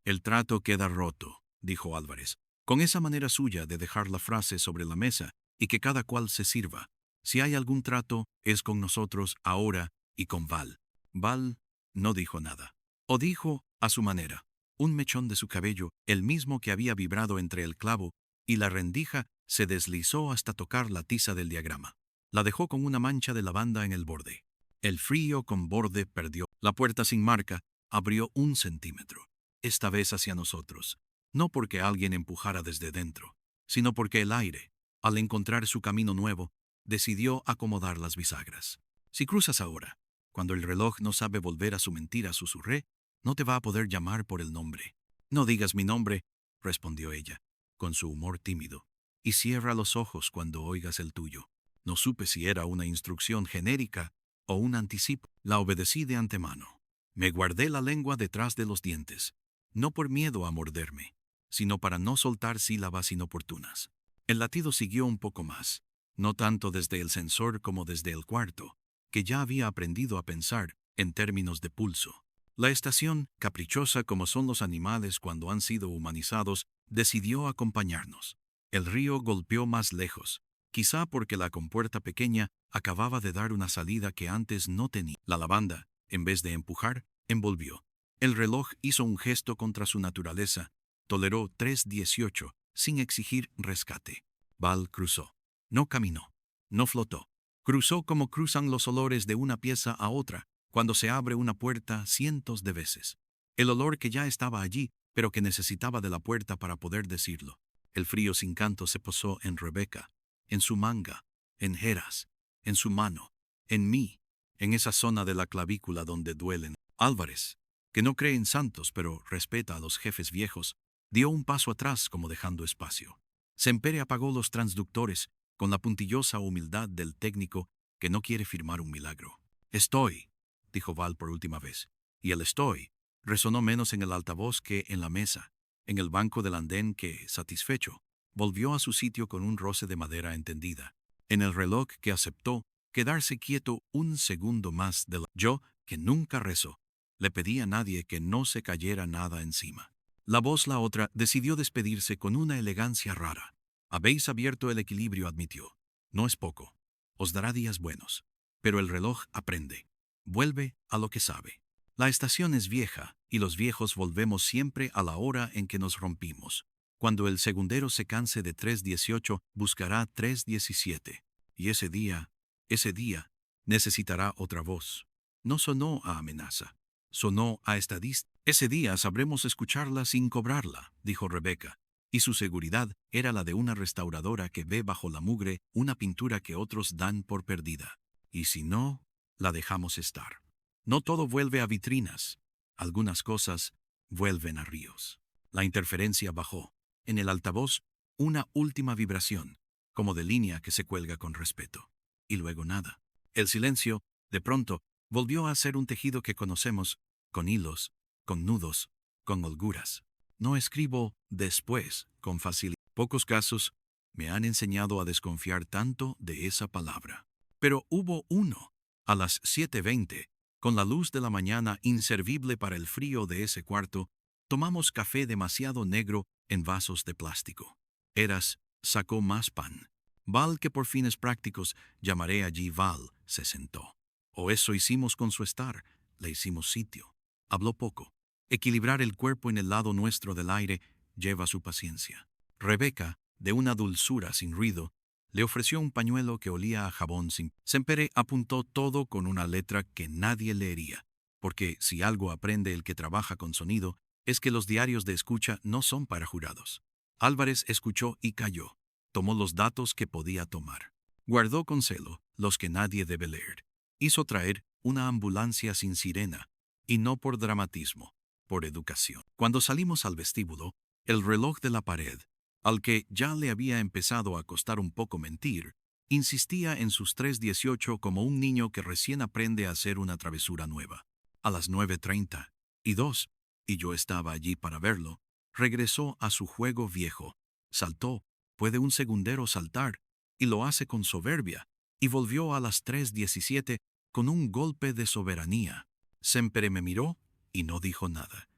El trato queda roto, dijo Álvarez, con esa manera suya de dejar la frase sobre la mesa y que cada cual se sirva. Si hay algún trato, es con nosotros ahora y con Val. Val no dijo nada. O dijo, a su manera, un mechón de su cabello, el mismo que había vibrado entre el clavo y la rendija, se deslizó hasta tocar la tiza del diagrama. La dejó con una mancha de lavanda en el borde. El frío con borde perdió. La puerta sin marca abrió 1 centímetro. Esta vez hacia nosotros. No porque alguien empujara desde dentro, sino porque el aire, al encontrar su camino nuevo, decidió acomodar las bisagras. Si cruzas ahora, cuando el reloj no sabe volver a su mentira, susurré, no te va a poder llamar por el nombre. No digas mi nombre, respondió ella, con su humor tímido, y cierra los ojos cuando oigas el tuyo. No supe si era una instrucción genérica o un anticipo. La obedecí de antemano. Me guardé la lengua detrás de los dientes, no por miedo a morderme, sino para no soltar sílabas inoportunas. El latido siguió un poco más, no tanto desde el sensor como desde el cuarto, que ya había aprendido a pensar en términos de pulso. La estación, caprichosa como son los animales cuando han sido humanizados, decidió acompañarnos. El río golpeó más lejos, quizá porque la compuerta pequeña acababa de dar una salida que antes no tenía. La lavanda, en vez de empujar, envolvió. El reloj hizo un gesto contra su naturaleza, toleró 3:18, sin exigir rescate. Val cruzó. No caminó. No flotó. Cruzó como cruzan los olores de una pieza a otra, cuando se abre una puerta cientos de veces. El olor que ya estaba allí, pero que necesitaba de la puerta para poder decirlo. El frío sin canto se posó en Rebeca, en su manga, en Heras, en su mano, en mí, en esa zona de la clavícula donde duelen. Álvarez, que no cree en santos pero respeta a los jefes viejos, dio un paso atrás como dejando espacio. Sempere apagó los transductores con la puntillosa humildad del técnico que no quiere firmar un milagro. Estoy, dijo Val por última vez, y el estoy resonó menos en el altavoz que en la mesa, en el banco del andén que, satisfecho, volvió a su sitio con un roce de madera entendida, en el reloj que aceptó quedarse quieto 1 segundo más de la... Yo, que nunca rezo, le pedí a nadie que no se cayera nada encima. La voz, la otra, decidió despedirse con una elegancia rara. Habéis abierto el equilibrio, admitió. No es poco. Os dará días buenos. Pero el reloj aprende. Vuelve a lo que sabe. La estación es vieja, y los viejos volvemos siempre a la hora en que nos rompimos. Cuando el segundero se canse de 3:18, buscará 3:17. Y ese día, necesitará otra voz. No sonó a amenaza. Sonó a estadística. Ese día sabremos escucharla sin cobrarla, dijo Rebeca, y su seguridad era la de una restauradora que ve bajo la mugre una pintura que otros dan por perdida. Y si no, la dejamos estar. No todo vuelve a vitrinas. Algunas cosas vuelven a ríos. La interferencia bajó. En el altavoz, una última vibración, como de línea que se cuelga con respeto. Y luego nada. El silencio, de pronto, volvió a ser un tejido que conocemos, con hilos, con nudos, con holguras. No escribo después con facilidad. Pocos casos me han enseñado a desconfiar tanto de esa palabra. Pero hubo uno, a las 7:20, con la luz de la mañana inservible para el frío de ese cuarto, tomamos café demasiado negro en vasos de plástico. Heras sacó más pan. Val, que por fines prácticos llamaré allí Val, se sentó. O eso hicimos con su estar, le hicimos sitio. Habló poco. Equilibrar el cuerpo en el lado nuestro del aire lleva su paciencia. Rebeca, de una dulzura sin ruido, le ofreció un pañuelo que olía a jabón sin... Sempere apuntó todo con una letra que nadie leería, porque si algo aprende el que trabaja con sonido, es que los diarios de escucha no son para jurados. Álvarez escuchó y calló. Tomó los datos que podía tomar. Guardó con celo los que nadie debe leer. Hizo traer una ambulancia sin sirena, y no por dramatismo. por educación. Cuando salimos al vestíbulo, el reloj de la pared, al que ya le había empezado a costar un poco mentir, insistía en sus 3:18 como un niño que recién aprende a hacer una travesura nueva. A las 9:32, y yo estaba allí para verlo, regresó a su juego viejo. Saltó, puede un segundero saltar, y lo hace con soberbia, y volvió a las 3:17 con un golpe de soberanía. Sempre me miró y no dijo nada.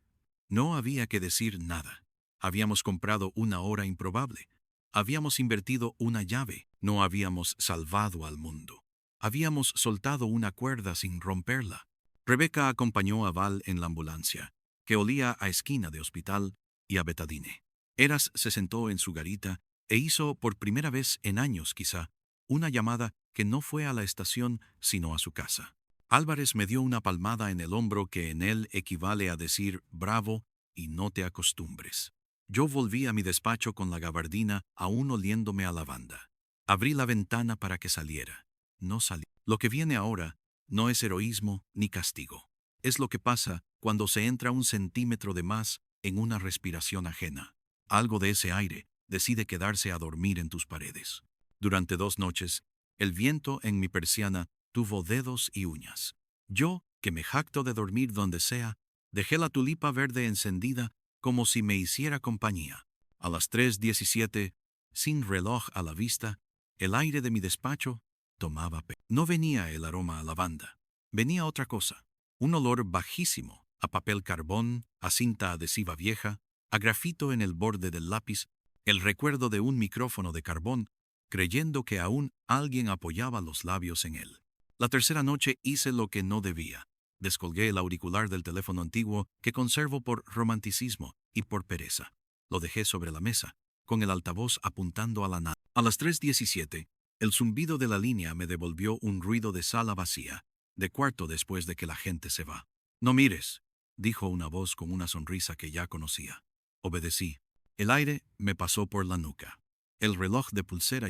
No había que decir nada. Habíamos comprado una hora improbable. Habíamos invertido una llave. No habíamos salvado al mundo. Habíamos soltado una cuerda sin romperla. Rebeca acompañó a Val en la ambulancia, que olía a esquina de hospital y a betadine. Eras se sentó en su garita e hizo, por primera vez en años quizá, una llamada que no fue a la estación sino a su casa. Álvarez me dio una palmada en el hombro que en él equivale a decir bravo y no te acostumbres. Yo volví a mi despacho con la gabardina aún oliéndome a lavanda. Abrí la ventana para que saliera. No salí. Lo que viene ahora no es heroísmo ni castigo. Es lo que pasa cuando se entra 1 centímetro de más en una respiración ajena. Algo de ese aire decide quedarse a dormir en tus paredes. Durante 2 noches, el viento en mi persiana tuvo dedos y uñas. Yo, que me jacto de dormir donde sea, dejé la tulipa verde encendida como si me hiciera compañía. A las 3:17, sin reloj a la vista, el aire de mi despacho tomaba No venía el aroma a lavanda. Venía otra cosa. Un olor bajísimo, a papel carbón, a cinta adhesiva vieja, a grafito en el borde del lápiz, el recuerdo de un micrófono de carbón, creyendo que aún alguien apoyaba los labios en él. La tercera noche hice lo que no debía. Descolgué el auricular del teléfono antiguo que conservo por romanticismo y por pereza. Lo dejé sobre la mesa, con el altavoz apuntando a la nada. A las 3:17, el zumbido de la línea me devolvió un ruido de sala vacía, de cuarto después de que la gente se va. No mires, dijo una voz con una sonrisa que ya conocía. Obedecí. El aire me pasó por la nuca. El reloj de pulsera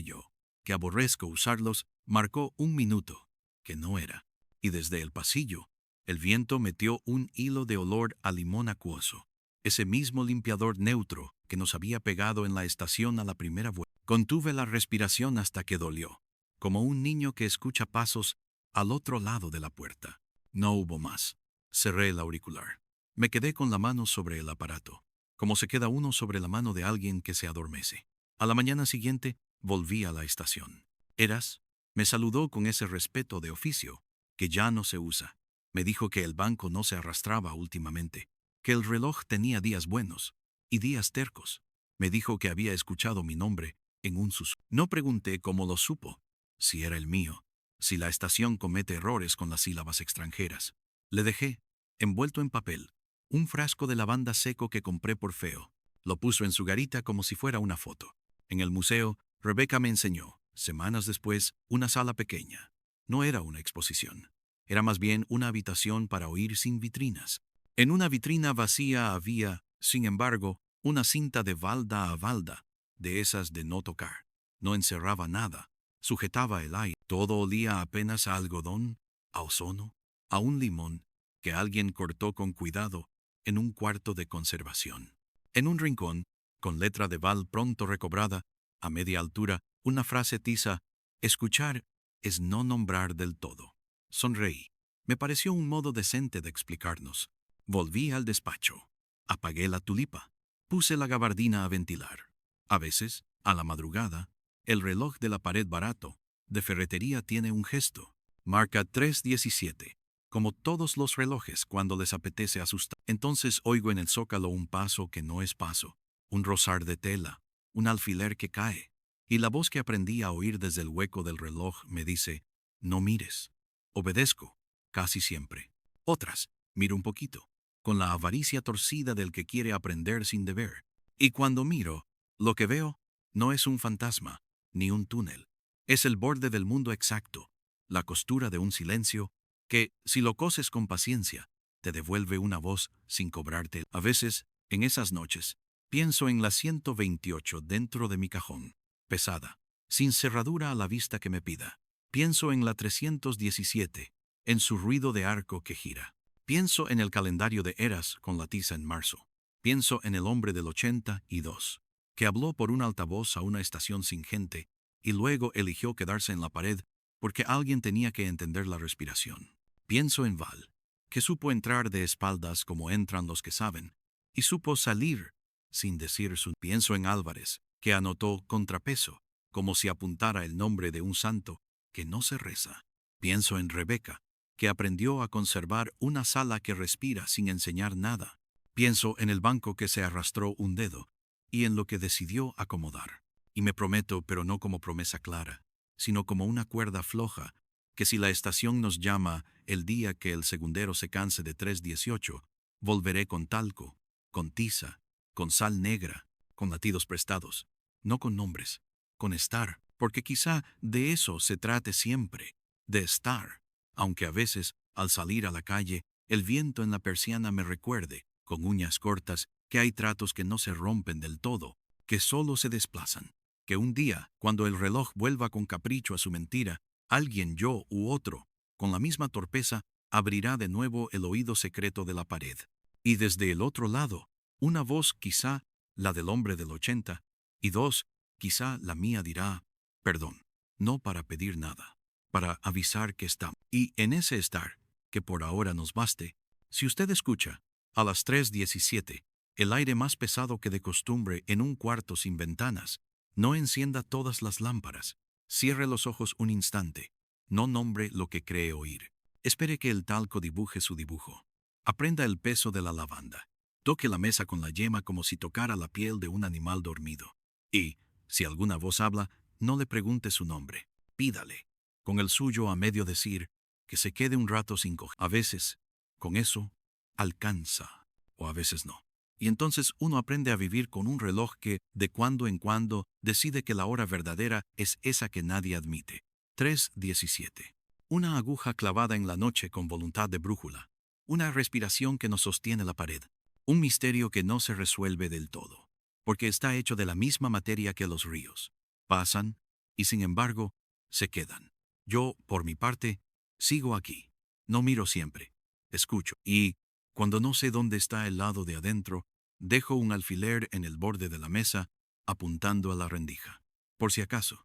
que aborrezco usarlos, marcó 1 minuto, que no era. Y desde el pasillo, el viento metió un hilo de olor a limón acuoso. Ese mismo limpiador neutro que nos había pegado en la estación a la primera vuelta. Contuve la respiración hasta que dolió, como un niño que escucha pasos al otro lado de la puerta. No hubo más. Cerré el auricular. Me quedé con la mano sobre el aparato, como se queda uno sobre la mano de alguien que se adormece. A la mañana siguiente, volví a la estación. Eras me saludó con ese respeto de oficio, que ya no se usa. Me dijo que el banco no se arrastraba últimamente, que el reloj tenía días buenos y días tercos. Me dijo que había escuchado mi nombre en un susurro. No pregunté cómo lo supo, si era el mío, si la estación comete errores con las sílabas extranjeras. Le dejé, envuelto en papel, un frasco de lavanda seco que compré por feo. Lo puso en su garita como si fuera una foto. En el museo, Rebeca me enseñó, semanas después, una sala pequeña. No era una exposición. Era más bien una habitación para oír sin vitrinas. En una vitrina vacía había, sin embargo, una cinta de balda a balda, de esas de no tocar. No encerraba nada, sujetaba el aire. Todo olía apenas a algodón, a ozono, a un limón que alguien cortó con cuidado en un cuarto de conservación. En un rincón, con letra de Val pronto recobrada, a media altura, una frase tiza: escuchar es no nombrar del todo. Sonreí. Me pareció un modo decente de explicarnos. Volví al despacho. Apagué la tulipa. Puse la gabardina a ventilar. A veces, a la madrugada, el reloj de la pared barato, de ferretería, tiene un gesto. Marca 3:17. Como todos los relojes cuando les apetece asustar. Entonces oigo en el zócalo un paso que no es paso, un rozar de tela, un alfiler que cae. Y la voz que aprendí a oír desde el hueco del reloj me dice: no mires. Obedezco, casi siempre. Otras, miro un poquito, con la avaricia torcida del que quiere aprender sin deber. Y cuando miro, lo que veo no es un fantasma, ni un túnel. Es el borde del mundo exacto, la costura de un silencio que, si lo coses con paciencia, te devuelve una voz sin cobrarte. A veces, en esas noches, pienso en la 128 dentro de mi cajón, pesada, sin cerradura a la vista que me pida. Pienso en la 317, en su ruido de arco que gira. Pienso en el calendario de Eras con la tiza en marzo. Pienso en el hombre del 82, que habló por un altavoz a una estación sin gente y luego eligió quedarse en la pared porque alguien tenía que entender la respiración. Pienso en Val, que supo entrar de espaldas como entran los que saben, y supo salir sin decir su... Pienso en Álvarez, que anotó contrapeso, como si apuntara el nombre de un santo que no se reza. Pienso en Rebeca, que aprendió a conservar una sala que respira sin enseñar nada. Pienso en el banco que se arrastró un dedo, y en lo que decidió acomodar. Y me prometo, pero no como promesa clara, sino como una cuerda floja, que si la estación nos llama el día que el segundero se canse de 318, volveré con talco, con tiza, con sal negra, con latidos prestados, no con nombres, con estar, porque quizá de eso se trate siempre, de estar, aunque a veces, al salir a la calle, el viento en la persiana me recuerde, con uñas cortas, que hay tratos que no se rompen del todo, que solo se desplazan, que un día, cuando el reloj vuelva con capricho a su mentira, alguien, yo u otro, con la misma torpeza, abrirá de nuevo el oído secreto de la pared. Y desde el otro lado, una voz, quizá la del hombre del 80, y dos, quizá la mía dirá, perdón, no para pedir nada, para avisar que estamos. Y en ese estar, que por ahora nos baste, si usted escucha, a las 3:17, el aire más pesado que de costumbre en un cuarto sin ventanas, no encienda todas las lámparas, cierre los ojos un instante, no nombre lo que cree oír. Espere que el talco dibuje su dibujo. Aprenda el peso de la lavanda. Toque la mesa con la yema como si tocara la piel de un animal dormido. Y, si alguna voz habla, no le pregunte su nombre. Pídale, con el suyo a medio decir, que se quede un rato sin coger. A veces, con eso, alcanza, o a veces no. Y entonces uno aprende a vivir con un reloj que, de cuando en cuando, decide que la hora verdadera es esa que nadie admite. 3:17. Una aguja clavada en la noche con voluntad de brújula. Una respiración que nos sostiene la pared. Un misterio que no se resuelve del todo, porque está hecho de la misma materia que los ríos. Pasan, y sin embargo, se quedan. Yo, por mi parte, sigo aquí. No miro siempre. Escucho. Y, cuando no sé dónde está el lado de adentro, dejo un alfiler en el borde de la mesa, apuntando a la rendija. Por si acaso.